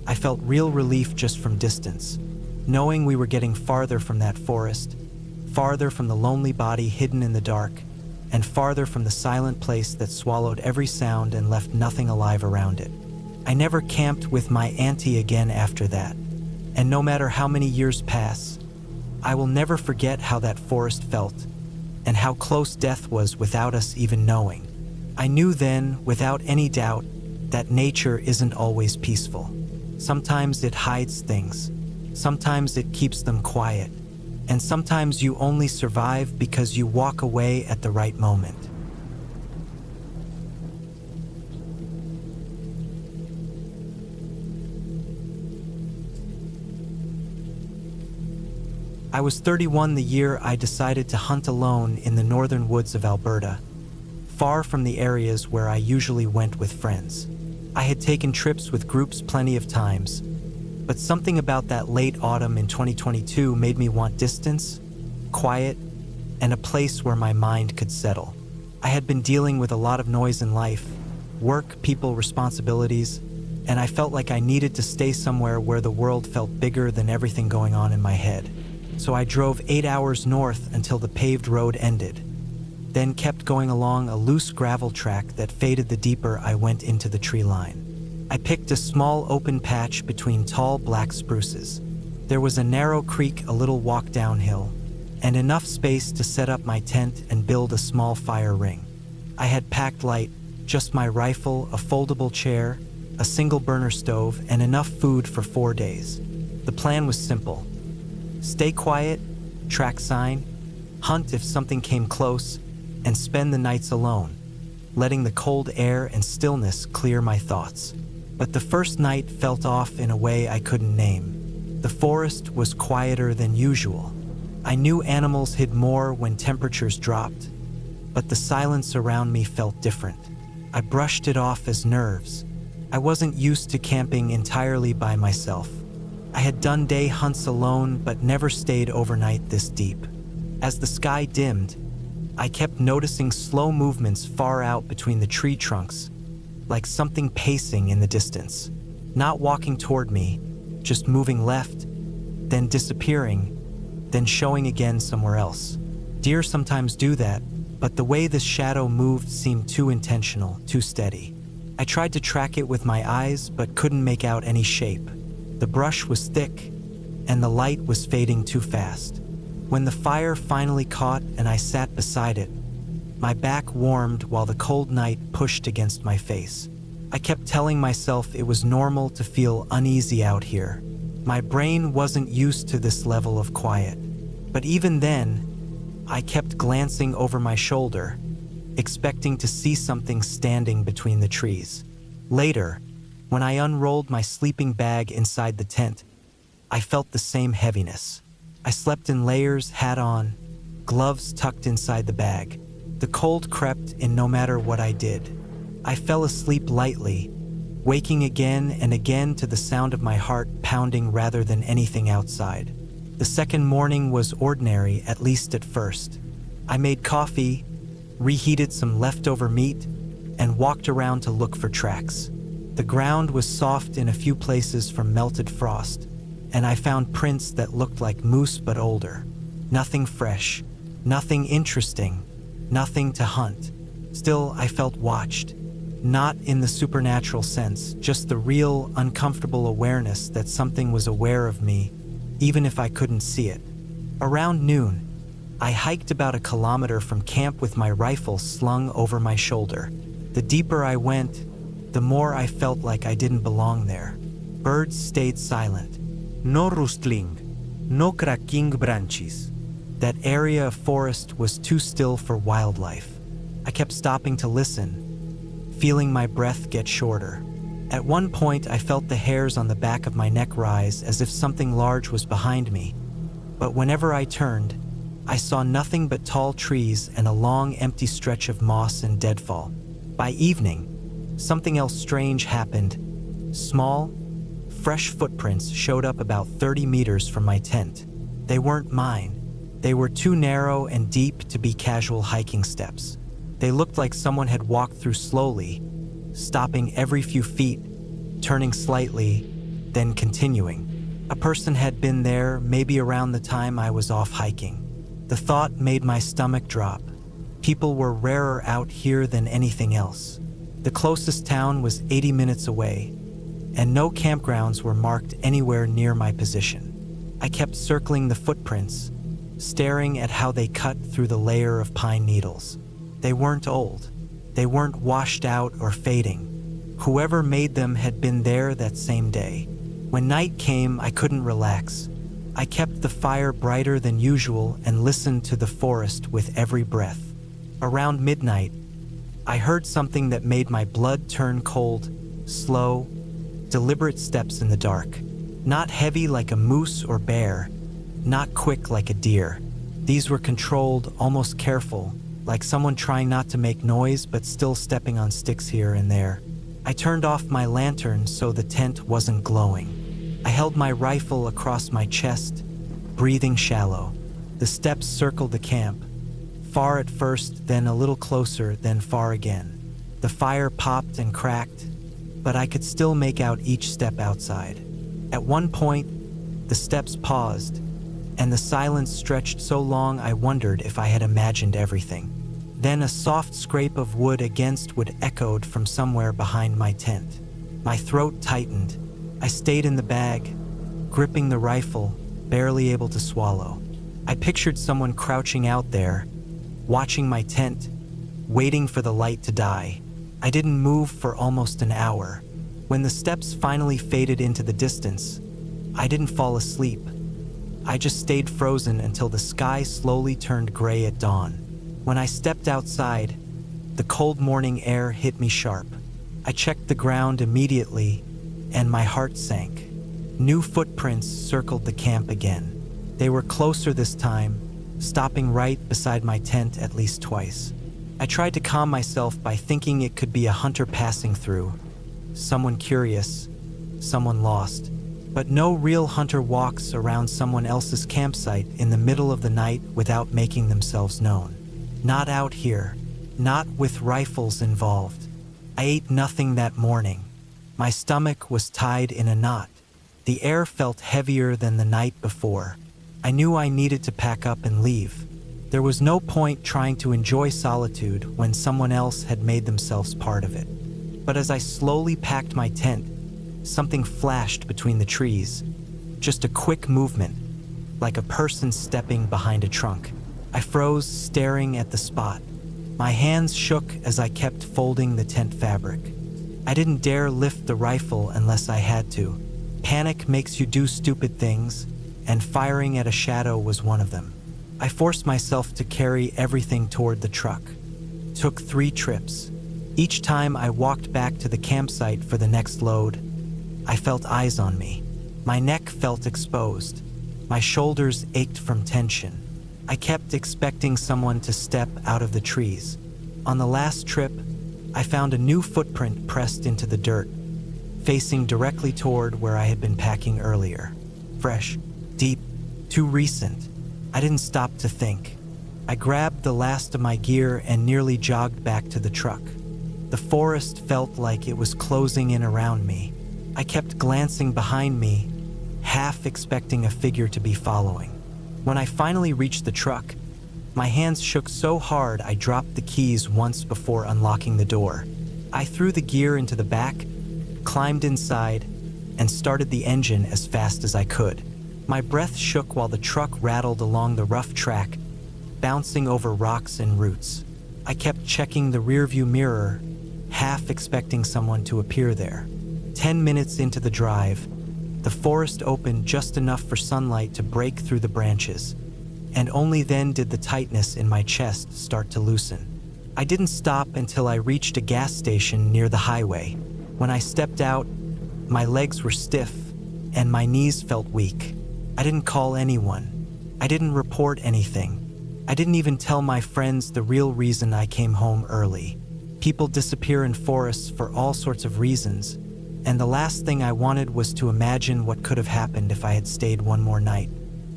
I felt real relief just from distance, knowing we were getting farther from that forest, farther from the lonely body hidden in the dark, and farther from the silent place that swallowed every sound and left nothing alive around it. I never camped with my auntie again after that, and no matter how many years pass, I will never forget how that forest felt, and how close death was without us even knowing. I knew then, without any doubt, that nature isn't always peaceful. Sometimes it hides things, sometimes it keeps them quiet, and sometimes you only survive because you walk away at the right moment. I was 31 the year I decided to hunt alone in the northern woods of Alberta, far from the areas where I usually went with friends. I had taken trips with groups plenty of times, but something about that late autumn in 2022 made me want distance, quiet, and a place where my mind could settle. I had been dealing with a lot of noise in life, work, people, responsibilities, and I felt like I needed to stay somewhere where the world felt bigger than everything going on in my head. So I drove 8 hours north until the paved road ended, then kept going along a loose gravel track that faded the deeper I went into the tree line. I picked a small open patch between tall black spruces. There was a narrow creek a little walk downhill, and enough space to set up my tent and build a small fire ring. I had packed light, just my rifle, a foldable chair, a single burner stove, and enough food for 4 days. The plan was simple. Stay quiet, track sign, hunt if something came close, and spend the nights alone, letting the cold air and stillness clear my thoughts. But the first night felt off in a way I couldn't name. The forest was quieter than usual. I knew animals hid more when temperatures dropped, but the silence around me felt different. I brushed it off as nerves. I wasn't used to camping entirely by myself. I had done day hunts alone, but never stayed overnight this deep. As the sky dimmed, I kept noticing slow movements far out between the tree trunks, like something pacing in the distance. Not walking toward me, just moving left, then disappearing, then showing again somewhere else. Deer sometimes do that, but the way the shadow moved seemed too intentional, too steady. I tried to track it with my eyes, but couldn't make out any shape. The brush was thick, and the light was fading too fast. When the fire finally caught and I sat beside it, my back warmed while the cold night pushed against my face. I kept telling myself it was normal to feel uneasy out here. My brain wasn't used to this level of quiet. But even then, I kept glancing over my shoulder, expecting to see something standing between the trees. Later, when I unrolled my sleeping bag inside the tent, I felt the same heaviness. I slept in layers, hat on, gloves tucked inside the bag. The cold crept in no matter what I did. I fell asleep lightly, waking again and again to the sound of my heart pounding rather than anything outside. The second morning was ordinary, at least at first. I made coffee, reheated some leftover meat, and walked around to look for tracks. The ground was soft in a few places from melted frost, and I found prints that looked like moose but older. Nothing fresh, nothing interesting, nothing to hunt. Still, I felt watched. Not in the supernatural sense, just the real, uncomfortable awareness that something was aware of me, even if I couldn't see it. Around noon, I hiked about 1 kilometer from camp with my rifle slung over my shoulder. The deeper I went, the more I felt like I didn't belong there. Birds stayed silent. No rustling, no cracking branches. That area of forest was too still for wildlife. I kept stopping to listen, feeling my breath get shorter. At one point, I felt the hairs on the back of my neck rise as if something large was behind me. But whenever I turned, I saw nothing but tall trees and a long, empty stretch of moss and deadfall. By evening, something else strange happened. Small, fresh footprints showed up about 30 meters from my tent. They weren't mine. They were too narrow and deep to be casual hiking steps. They looked like someone had walked through slowly, stopping every few feet, turning slightly, then continuing. A person had been there, maybe around the time I was off hiking. The thought made my stomach drop. People were rarer out here than anything else. The closest town was 80 minutes away, and no campgrounds were marked anywhere near my position. I kept circling the footprints, staring at how they cut through the layer of pine needles. They weren't old. They weren't washed out or fading. Whoever made them had been there that same day. When night came, I couldn't relax. I kept the fire brighter than usual and listened to the forest with every breath. Around midnight, I heard something that made my blood turn cold, slow, deliberate steps in the dark. Not heavy like a moose or bear, not quick like a deer. These were controlled, almost careful, like someone trying not to make noise but still stepping on sticks here and there. I turned off my lantern so the tent wasn't glowing. I held my rifle across my chest, breathing shallow. The steps circled the camp, far at first, then a little closer, then far again. The fire popped and cracked, but I could still make out each step outside. At one point, the steps paused, and the silence stretched so long I wondered if I had imagined everything. Then a soft scrape of wood against wood echoed from somewhere behind my tent. My throat tightened. I stayed in the bag, gripping the rifle, barely able to swallow. I pictured someone crouching out there, watching my tent, waiting for the light to die. I didn't move for almost an hour. When the steps finally faded into the distance, I didn't fall asleep. I just stayed frozen until the sky slowly turned gray at dawn. When I stepped outside, the cold morning air hit me sharp. I checked the ground immediately, and my heart sank. New footprints circled the camp again. They were closer this time, stopping right beside my tent at least twice. I tried to calm myself by thinking it could be a hunter passing through, someone curious, someone lost. But no real hunter walks around someone else's campsite in the middle of the night without making themselves known. Not out here, not with rifles involved. I ate nothing that morning. My stomach was tied in a knot. The air felt heavier than the night before. I knew I needed to pack up and leave. There was no point trying to enjoy solitude when someone else had made themselves part of it. But as I slowly packed my tent, something flashed between the trees. Just a quick movement, like a person stepping behind a trunk. I froze, staring at the spot. My hands shook as I kept folding the tent fabric. I didn't dare lift the rifle unless I had to. Panic makes you do stupid things, and firing at a shadow was one of them. I forced myself to carry everything toward the truck. Took 3 trips. Each time I walked back to the campsite for the next load, I felt eyes on me. My neck felt exposed. My shoulders ached from tension. I kept expecting someone to step out of the trees. On the last trip, I found a new footprint pressed into the dirt, facing directly toward where I had been packing earlier. Fresh, deep, too recent. I didn't stop to think. I grabbed the last of my gear and nearly jogged back to the truck. The forest felt like it was closing in around me. I kept glancing behind me, half expecting a figure to be following. When I finally reached the truck, my hands shook so hard I dropped the keys once before unlocking the door. I threw the gear into the back, climbed inside, and started the engine as fast as I could. My breath shook while the truck rattled along the rough track, bouncing over rocks and roots. I kept checking the rearview mirror, half expecting someone to appear there. 10 minutes into the drive, the forest opened just enough for sunlight to break through the branches, and only then did the tightness in my chest start to loosen. I didn't stop until I reached a gas station near the highway. When I stepped out, my legs were stiff, and my knees felt weak. I didn't call anyone. I didn't report anything. I didn't even tell my friends the real reason I came home early. People disappear in forests for all sorts of reasons, and the last thing I wanted was to imagine what could have happened if I had stayed one more night.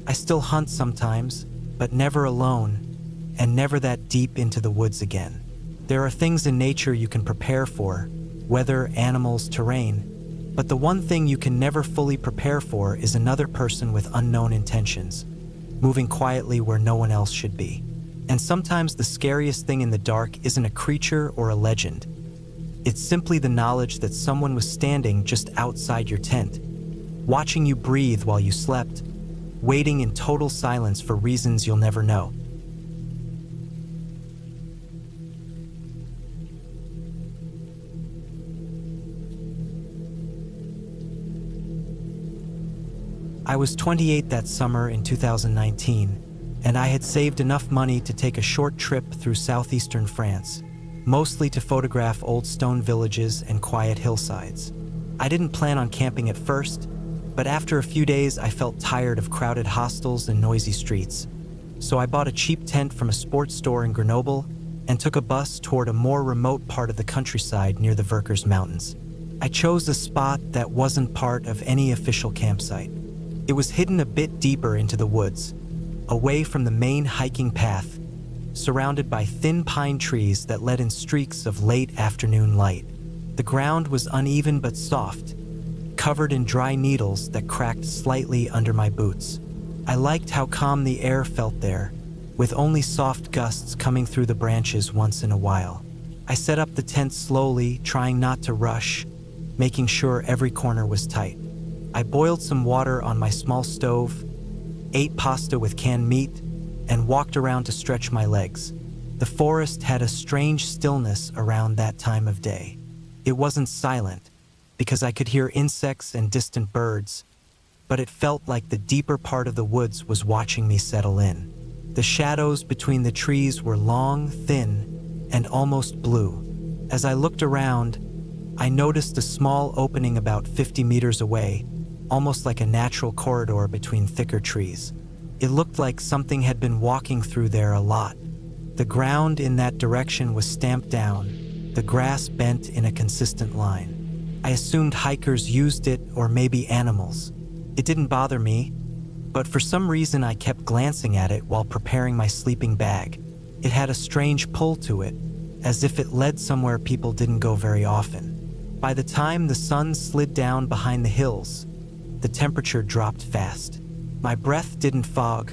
I still hunt sometimes, but never alone, and never that deep into the woods again. There are things in nature you can prepare for, weather, animals, terrain, but the one thing you can never fully prepare for is another person with unknown intentions, moving quietly where no one else should be. And sometimes the scariest thing in the dark isn't a creature or a legend. It's simply the knowledge that someone was standing just outside your tent, watching you breathe while you slept, waiting in total silence for reasons you'll never know. I was 28 that summer in 2019, and I had saved enough money to take a short trip through southeastern France, mostly to photograph old stone villages and quiet hillsides. I didn't plan on camping at first, but after a few days I felt tired of crowded hostels and noisy streets. So I bought a cheap tent from a sports store in Grenoble and took a bus toward a more remote part of the countryside near the Vercors Mountains. I chose a spot that wasn't part of any official campsite. It was hidden a bit deeper into the woods, away from the main hiking path, surrounded by thin pine trees that let in streaks of late afternoon light. The ground was uneven but soft, covered in dry needles that cracked slightly under my boots. I liked how calm the air felt there, with only soft gusts coming through the branches once in a while. I set up the tent slowly, trying not to rush, making sure every corner was tight. I boiled some water on my small stove, ate pasta with canned meat, and walked around to stretch my legs. The forest had a strange stillness around that time of day. It wasn't silent, because I could hear insects and distant birds, but it felt like the deeper part of the woods was watching me settle in. The shadows between the trees were long, thin, and almost blue. As I looked around, I noticed a small opening about 50 meters away, almost like a natural corridor between thicker trees. It looked like something had been walking through there a lot. The ground in that direction was stamped down, the grass bent in a consistent line. I assumed hikers used it, or maybe animals. It didn't bother me, but for some reason I kept glancing at it while preparing my sleeping bag. It had a strange pull to it, as if it led somewhere people didn't go very often. By the time the sun slid down behind the hills, the temperature dropped fast. My breath didn't fog,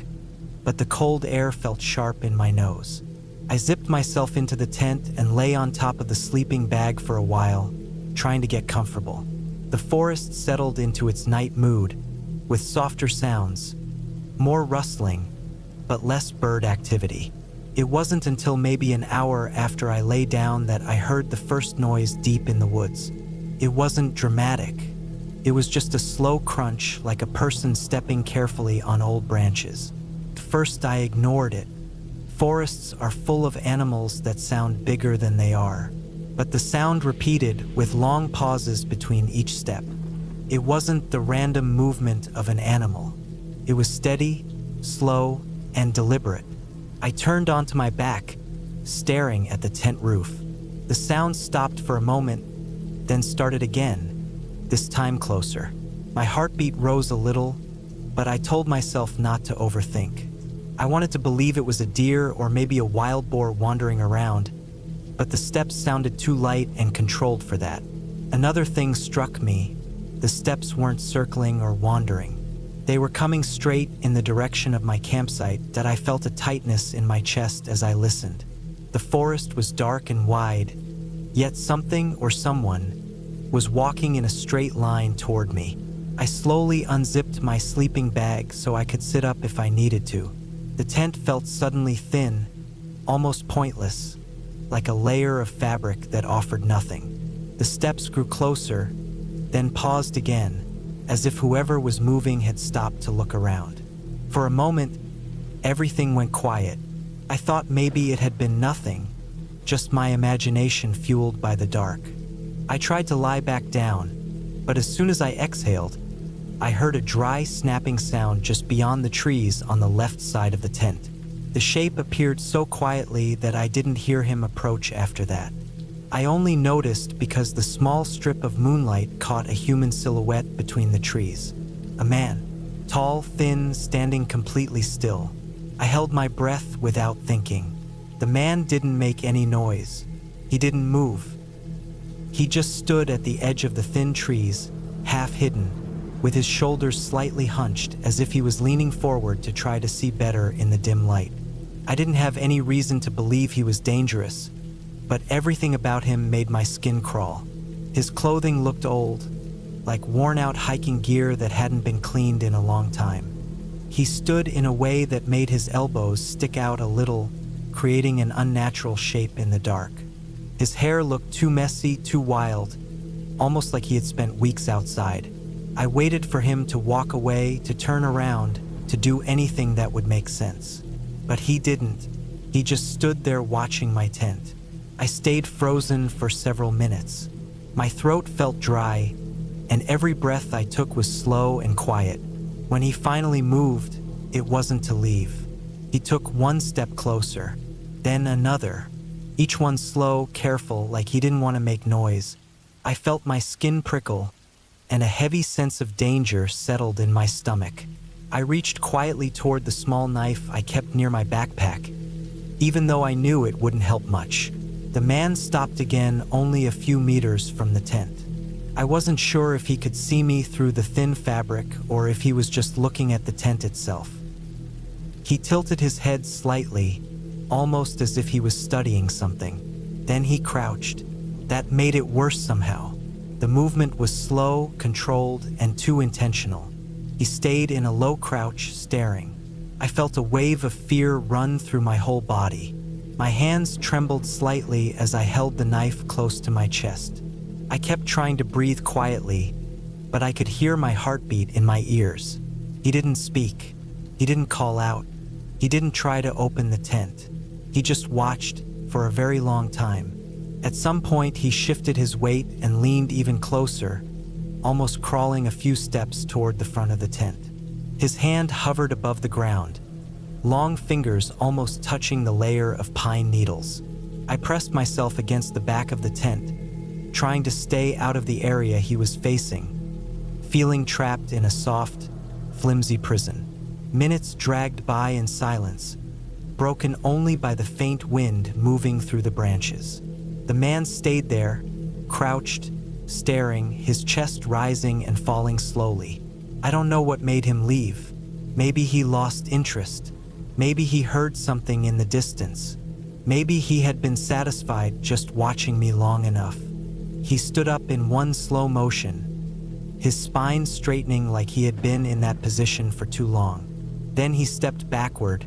but the cold air felt sharp in my nose. I zipped myself into the tent and lay on top of the sleeping bag for a while, trying to get comfortable. The forest settled into its night mood, with softer sounds, more rustling, but less bird activity. It wasn't until maybe an hour after I lay down that I heard the first noise deep in the woods. It wasn't dramatic. It was just a slow crunch, like a person stepping carefully on old branches. At first I ignored it. Forests are full of animals that sound bigger than they are. But the sound repeated with long pauses between each step. It wasn't the random movement of an animal. It was steady, slow, and deliberate. I turned onto my back, staring at the tent roof. The sound stopped for a moment, then started again, this time closer. My heartbeat rose a little, but I told myself not to overthink. I wanted to believe it was a deer or maybe a wild boar wandering around, but the steps sounded too light and controlled for that. Another thing struck me. The steps weren't circling or wandering. They were coming straight in the direction of my campsite that I felt a tightness in my chest as I listened. The forest was dark and wide, yet something or someone was walking in a straight line toward me. I slowly unzipped my sleeping bag so I could sit up if I needed to. The tent felt suddenly thin, almost pointless, like a layer of fabric that offered nothing. The steps grew closer, then paused again, as if whoever was moving had stopped to look around. For a moment, everything went quiet. I thought maybe it had been nothing, just my imagination fueled by the dark. I tried to lie back down, but as soon as I exhaled, I heard a dry, snapping sound just beyond the trees on the left side of the tent. The shape appeared so quietly that I didn't hear him approach after that. I only noticed because the small strip of moonlight caught a human silhouette between the trees. A man, tall, thin, standing completely still. I held my breath without thinking. The man didn't make any noise. He didn't move. He just stood at the edge of the thin trees, half hidden, with his shoulders slightly hunched as if he was leaning forward to try to see better in the dim light. I didn't have any reason to believe he was dangerous, but everything about him made my skin crawl. His clothing looked old, like worn-out hiking gear that hadn't been cleaned in a long time. He stood in a way that made his elbows stick out a little, creating an unnatural shape in the dark. His hair looked too messy, too wild, almost like he had spent weeks outside. I waited for him to walk away, to turn around, to do anything that would make sense. But he didn't. He just stood there watching my tent. I stayed frozen for several minutes. My throat felt dry, and every breath I took was slow and quiet. When he finally moved, it wasn't to leave. He took one step closer, then another, each one slow, careful, like he didn't want to make noise. I felt my skin prickle, and a heavy sense of danger settled in my stomach. I reached quietly toward the small knife I kept near my backpack, even though I knew it wouldn't help much. The man stopped again only a few meters from the tent. I wasn't sure if he could see me through the thin fabric or if he was just looking at the tent itself. He tilted his head slightly, almost as if he was studying something. Then he crouched. That made it worse somehow. The movement was slow, controlled, and too intentional. He stayed in a low crouch, staring. I felt a wave of fear run through my whole body. My hands trembled slightly as I held the knife close to my chest. I kept trying to breathe quietly, but I could hear my heartbeat in my ears. He didn't speak. He didn't call out. He didn't try to open the tent. He just watched for a very long time. At some point, he shifted his weight and leaned even closer, almost crawling a few steps toward the front of the tent. His hand hovered above the ground, long fingers almost touching the layer of pine needles. I pressed myself against the back of the tent, trying to stay out of the area he was facing, feeling trapped in a soft, flimsy prison. Minutes dragged by in silence, broken only by the faint wind moving through the branches. The man stayed there, crouched, staring, his chest rising and falling slowly. I don't know what made him leave. Maybe he lost interest. Maybe he heard something in the distance. Maybe he had been satisfied just watching me long enough. He stood up in one slow motion, his spine straightening like he had been in that position for too long. Then he stepped backward,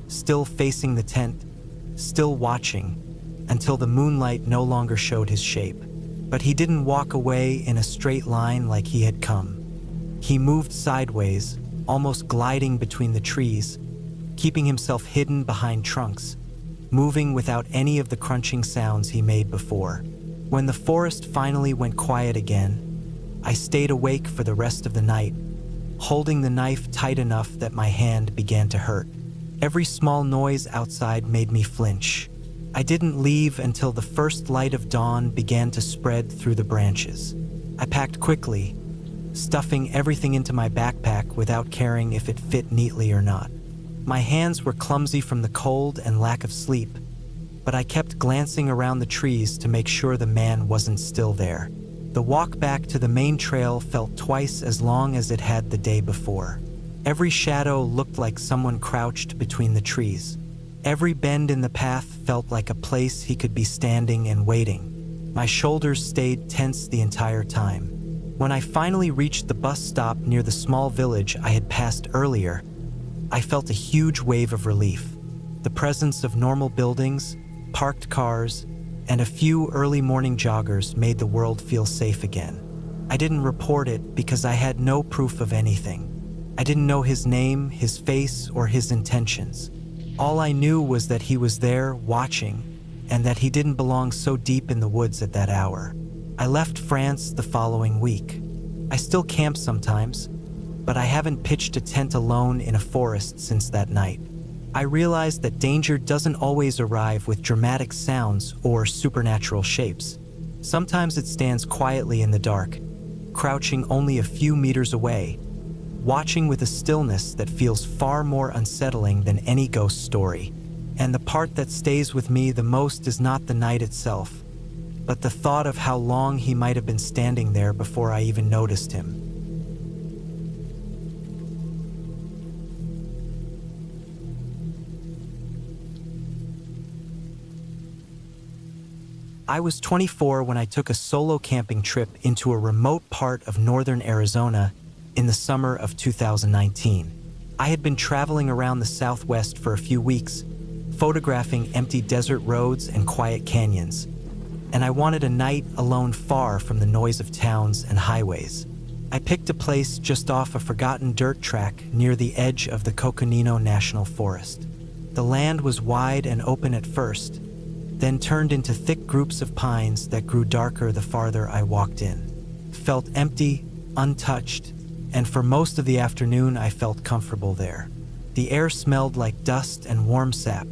still facing the tent, still watching, until the moonlight no longer showed his shape. But he didn't walk away in a straight line like he had come. He moved sideways, almost gliding between the trees, keeping himself hidden behind trunks, moving without any of the crunching sounds he made before. When the forest finally went quiet again, I stayed awake for the rest of the night, holding the knife tight enough that my hand began to hurt. Every small noise outside made me flinch. I didn't leave until the first light of dawn began to spread through the branches. I packed quickly, stuffing everything into my backpack without caring if it fit neatly or not. My hands were clumsy from the cold and lack of sleep, but I kept glancing around the trees to make sure the man wasn't still there. The walk back to the main trail felt twice as long as it had the day before. Every shadow looked like someone crouched between the trees. Every bend in the path felt like a place he could be standing and waiting. My shoulders stayed tense the entire time. When I finally reached the bus stop near the small village I had passed earlier, I felt a huge wave of relief. The presence of normal buildings, parked cars, and a few early morning joggers made the world feel safe again. I didn't report it because I had no proof of anything. I didn't know his name, his face, or his intentions. All I knew was that he was there, watching, and that he didn't belong so deep in the woods at that hour. I left France the following week. I still camp sometimes, but I haven't pitched a tent alone in a forest since that night. I realized that danger doesn't always arrive with dramatic sounds or supernatural shapes. Sometimes it stands quietly in the dark, crouching only a few meters away, watching with a stillness that feels far more unsettling than any ghost story. And the part that stays with me the most is not the night itself, but the thought of how long he might have been standing there before I even noticed him. I was 24 when I took a solo camping trip into a remote part of northern Arizona in the summer of 2019. I had been traveling around the Southwest for a few weeks, photographing empty desert roads and quiet canyons, and I wanted a night alone far from the noise of towns and highways. I picked a place just off a forgotten dirt track near the edge of the Coconino National Forest. The land was wide and open at first, then turned into thick groups of pines that grew darker the farther I walked in. It felt empty, untouched, and for most of the afternoon I felt comfortable there. The air smelled like dust and warm sap.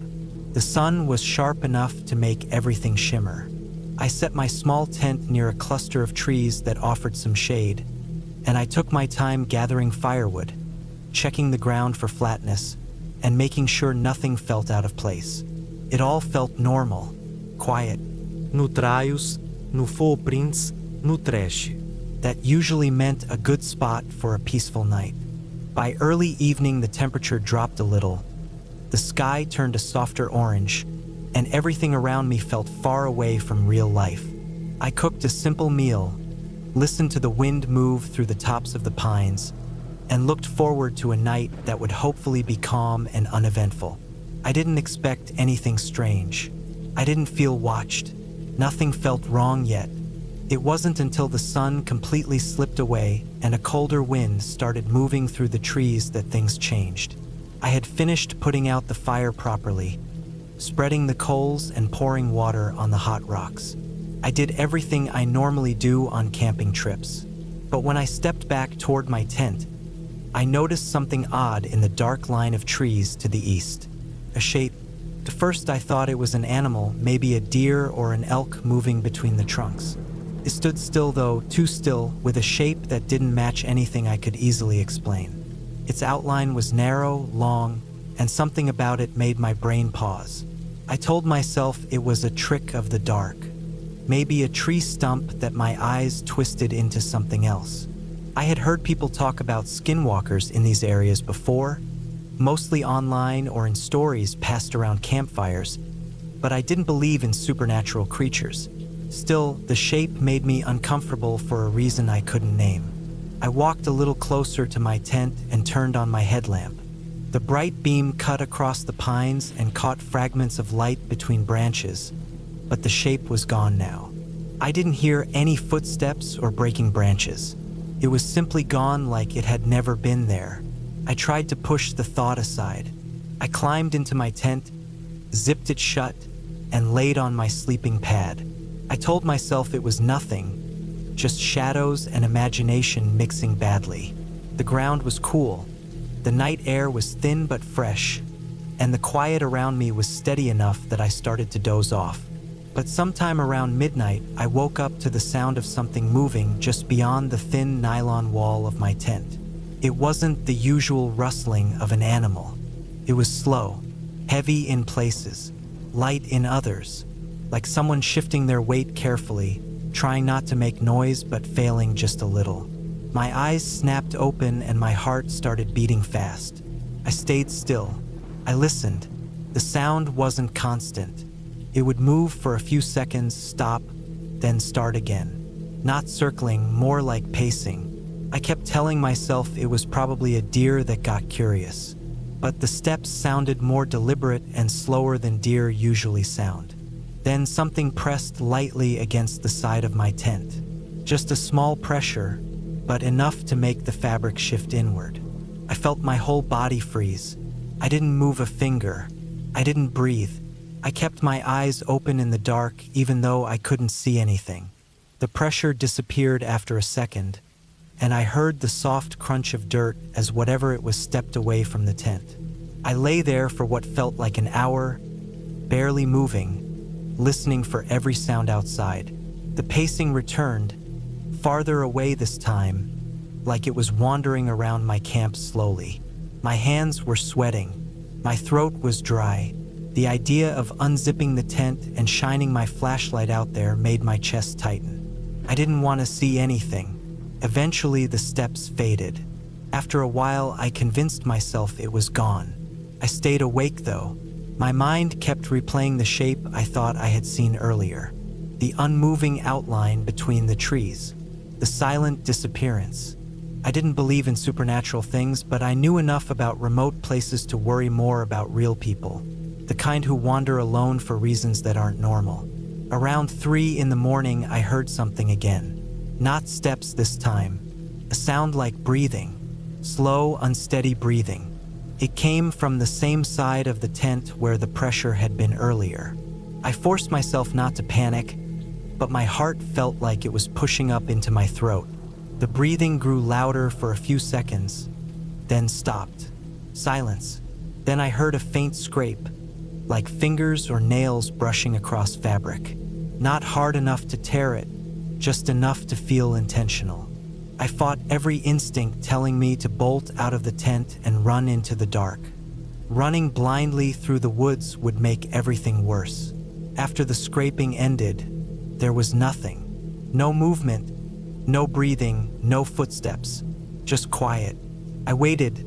The sun was sharp enough to make everything shimmer. I set my small tent near a cluster of trees that offered some shade, and I took my time gathering firewood, checking the ground for flatness, and making sure nothing felt out of place. It all felt normal, quiet, no Traios, no Footprints, no Trash. That usually meant a good spot for a peaceful night. By early evening, the temperature dropped a little. The sky turned a softer orange, and everything around me felt far away from real life. I cooked a simple meal, listened to the wind move through the tops of the pines, and looked forward to a night that would hopefully be calm and uneventful. I didn't expect anything strange. I didn't feel watched. Nothing felt wrong yet. It wasn't until the sun completely slipped away and a colder wind started moving through the trees that things changed. I had finished putting out the fire properly, spreading the coals and pouring water on the hot rocks. I did everything I normally do on camping trips. But when I stepped back toward my tent, I noticed something odd in the dark line of trees to the east. A shape. At first I thought it was an animal, maybe a deer or an elk moving between the trunks. It stood still though, too still, with a shape that didn't match anything I could easily explain. Its outline was narrow, long, and something about it made my brain pause. I told myself it was a trick of the dark. Maybe a tree stump that my eyes twisted into something else. I had heard people talk about skinwalkers in these areas before, mostly online or in stories passed around campfires, but I didn't believe in supernatural creatures. Still, the shape made me uncomfortable for a reason I couldn't name. I walked a little closer to my tent and turned on my headlamp. The bright beam cut across the pines and caught fragments of light between branches, but the shape was gone now. I didn't hear any footsteps or breaking branches. It was simply gone, like it had never been there. I tried to push the thought aside. I climbed into my tent, zipped it shut, and laid on my sleeping pad. I told myself it was nothing, just shadows and imagination mixing badly. The ground was cool. The night air was thin but fresh, and the quiet around me was steady enough that I started to doze off. But sometime around midnight, I woke up to the sound of something moving just beyond the thin nylon wall of my tent. It wasn't the usual rustling of an animal. It was slow, heavy in places, light in others, like someone shifting their weight carefully, trying not to make noise but failing just a little. My eyes snapped open and my heart started beating fast. I stayed still. I listened. The sound wasn't constant. It would move for a few seconds, stop, then start again. Not circling, more like pacing. I kept telling myself it was probably a deer that got curious. But the steps sounded more deliberate and slower than deer usually sound. Then something pressed lightly against the side of my tent. Just a small pressure, but enough to make the fabric shift inward. I felt my whole body freeze. I didn't move a finger. I didn't breathe. I kept my eyes open in the dark even though I couldn't see anything. The pressure disappeared after a second, and I heard the soft crunch of dirt as whatever it was stepped away from the tent. I lay there for what felt like an hour, barely moving, listening for every sound outside. The pacing returned, farther away this time, like it was wandering around my camp slowly. My hands were sweating. My throat was dry. The idea of unzipping the tent and shining my flashlight out there made my chest tighten. I didn't want to see anything. Eventually, the steps faded. After a while, I convinced myself it was gone. I stayed awake though. My mind kept replaying the shape I thought I had seen earlier. The unmoving outline between the trees. The silent disappearance. I didn't believe in supernatural things, but I knew enough about remote places to worry more about real people. The kind who wander alone for reasons that aren't normal. Around 3 in the morning, I heard something again. Not steps this time. A sound like breathing. Slow, unsteady breathing. It came from the same side of the tent where the pressure had been earlier. I forced myself not to panic, but my heart felt like it was pushing up into my throat. The breathing grew louder for a few seconds, then stopped. Silence. Then I heard a faint scrape, like fingers or nails brushing across fabric. Not hard enough to tear it, just enough to feel intentional. I fought every instinct telling me to bolt out of the tent and run into the dark. Running blindly through the woods would make everything worse. After the scraping ended, There was nothing. No movement, no breathing, no footsteps. Just quiet. I waited,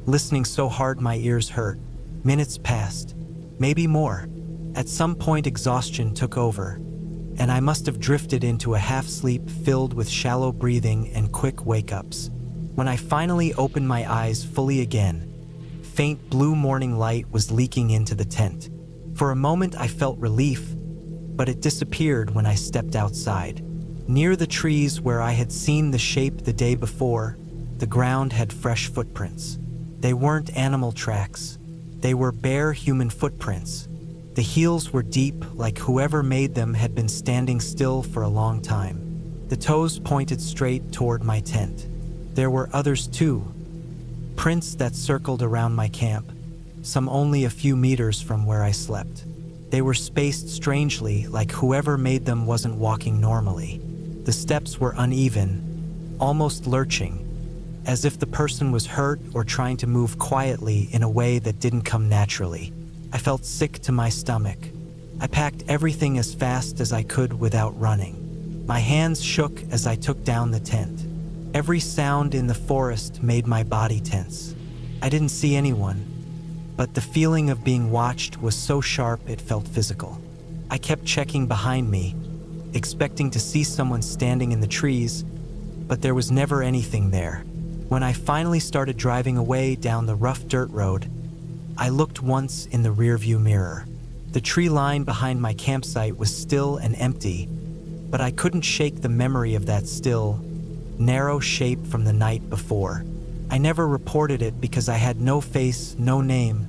listening so hard my ears hurt. Minutes passed, maybe more. At some point, exhaustion took over, and I must have drifted into a half-sleep filled with shallow breathing and quick wake-ups. When I finally opened my eyes fully again, faint blue morning light was leaking into the tent. For a moment I felt relief, but it disappeared when I stepped outside. Near the trees where I had seen the shape the day before, the ground had fresh footprints. They weren't animal tracks. They were bare human footprints. The heels were deep, like whoever made them had been standing still for a long time. The toes pointed straight toward my tent. There were others too, prints that circled around my camp, some only a few meters from where I slept. They were spaced strangely, like whoever made them wasn't walking normally. The steps were uneven, almost lurching, as if the person was hurt or trying to move quietly in a way that didn't come naturally. I felt sick to my stomach. I packed everything as fast as I could without running. My hands shook as I took down the tent. Every sound in the forest made my body tense. I didn't see anyone, but the feeling of being watched was so sharp it felt physical. I kept checking behind me, expecting to see someone standing in the trees, but there was never anything there. When I finally started driving away down the rough dirt road, I looked once in the rearview mirror. The tree line behind my campsite was still and empty, but I couldn't shake the memory of that still, narrow shape from the night before. I never reported it because I had no face, no name,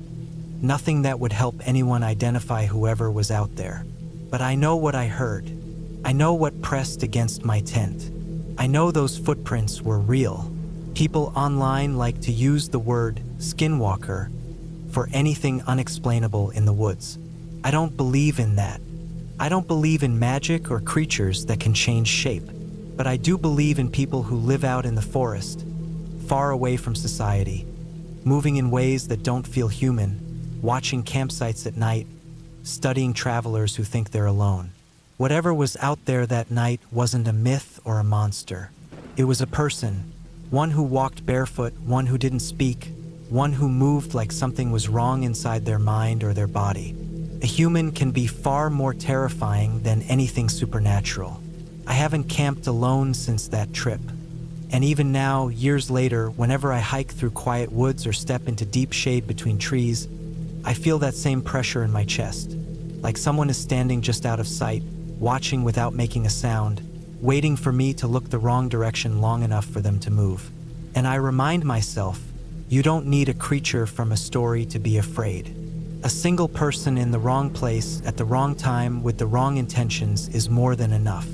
nothing that would help anyone identify whoever was out there. But I know what I heard. I know what pressed against my tent. I know those footprints were real. People online like to use the word skinwalker for anything unexplainable in the woods. I don't believe in that. I don't believe in magic or creatures that can change shape. But I do believe in people who live out in the forest, far away from society, moving in ways that don't feel human, watching campsites at night, studying travelers who think they're alone. Whatever was out there that night wasn't a myth or a monster. It was a person, one who walked barefoot, one who didn't speak, one who moved like something was wrong inside their mind or their body. A human can be far more terrifying than anything supernatural. I haven't camped alone since that trip. And even now, years later, whenever I hike through quiet woods or step into deep shade between trees, I feel that same pressure in my chest, like someone is standing just out of sight, watching without making a sound, waiting for me to look the wrong direction long enough for them to move. And I remind myself, you don't need a creature from a story to be afraid. A single person in the wrong place at the wrong time with the wrong intentions is more than enough.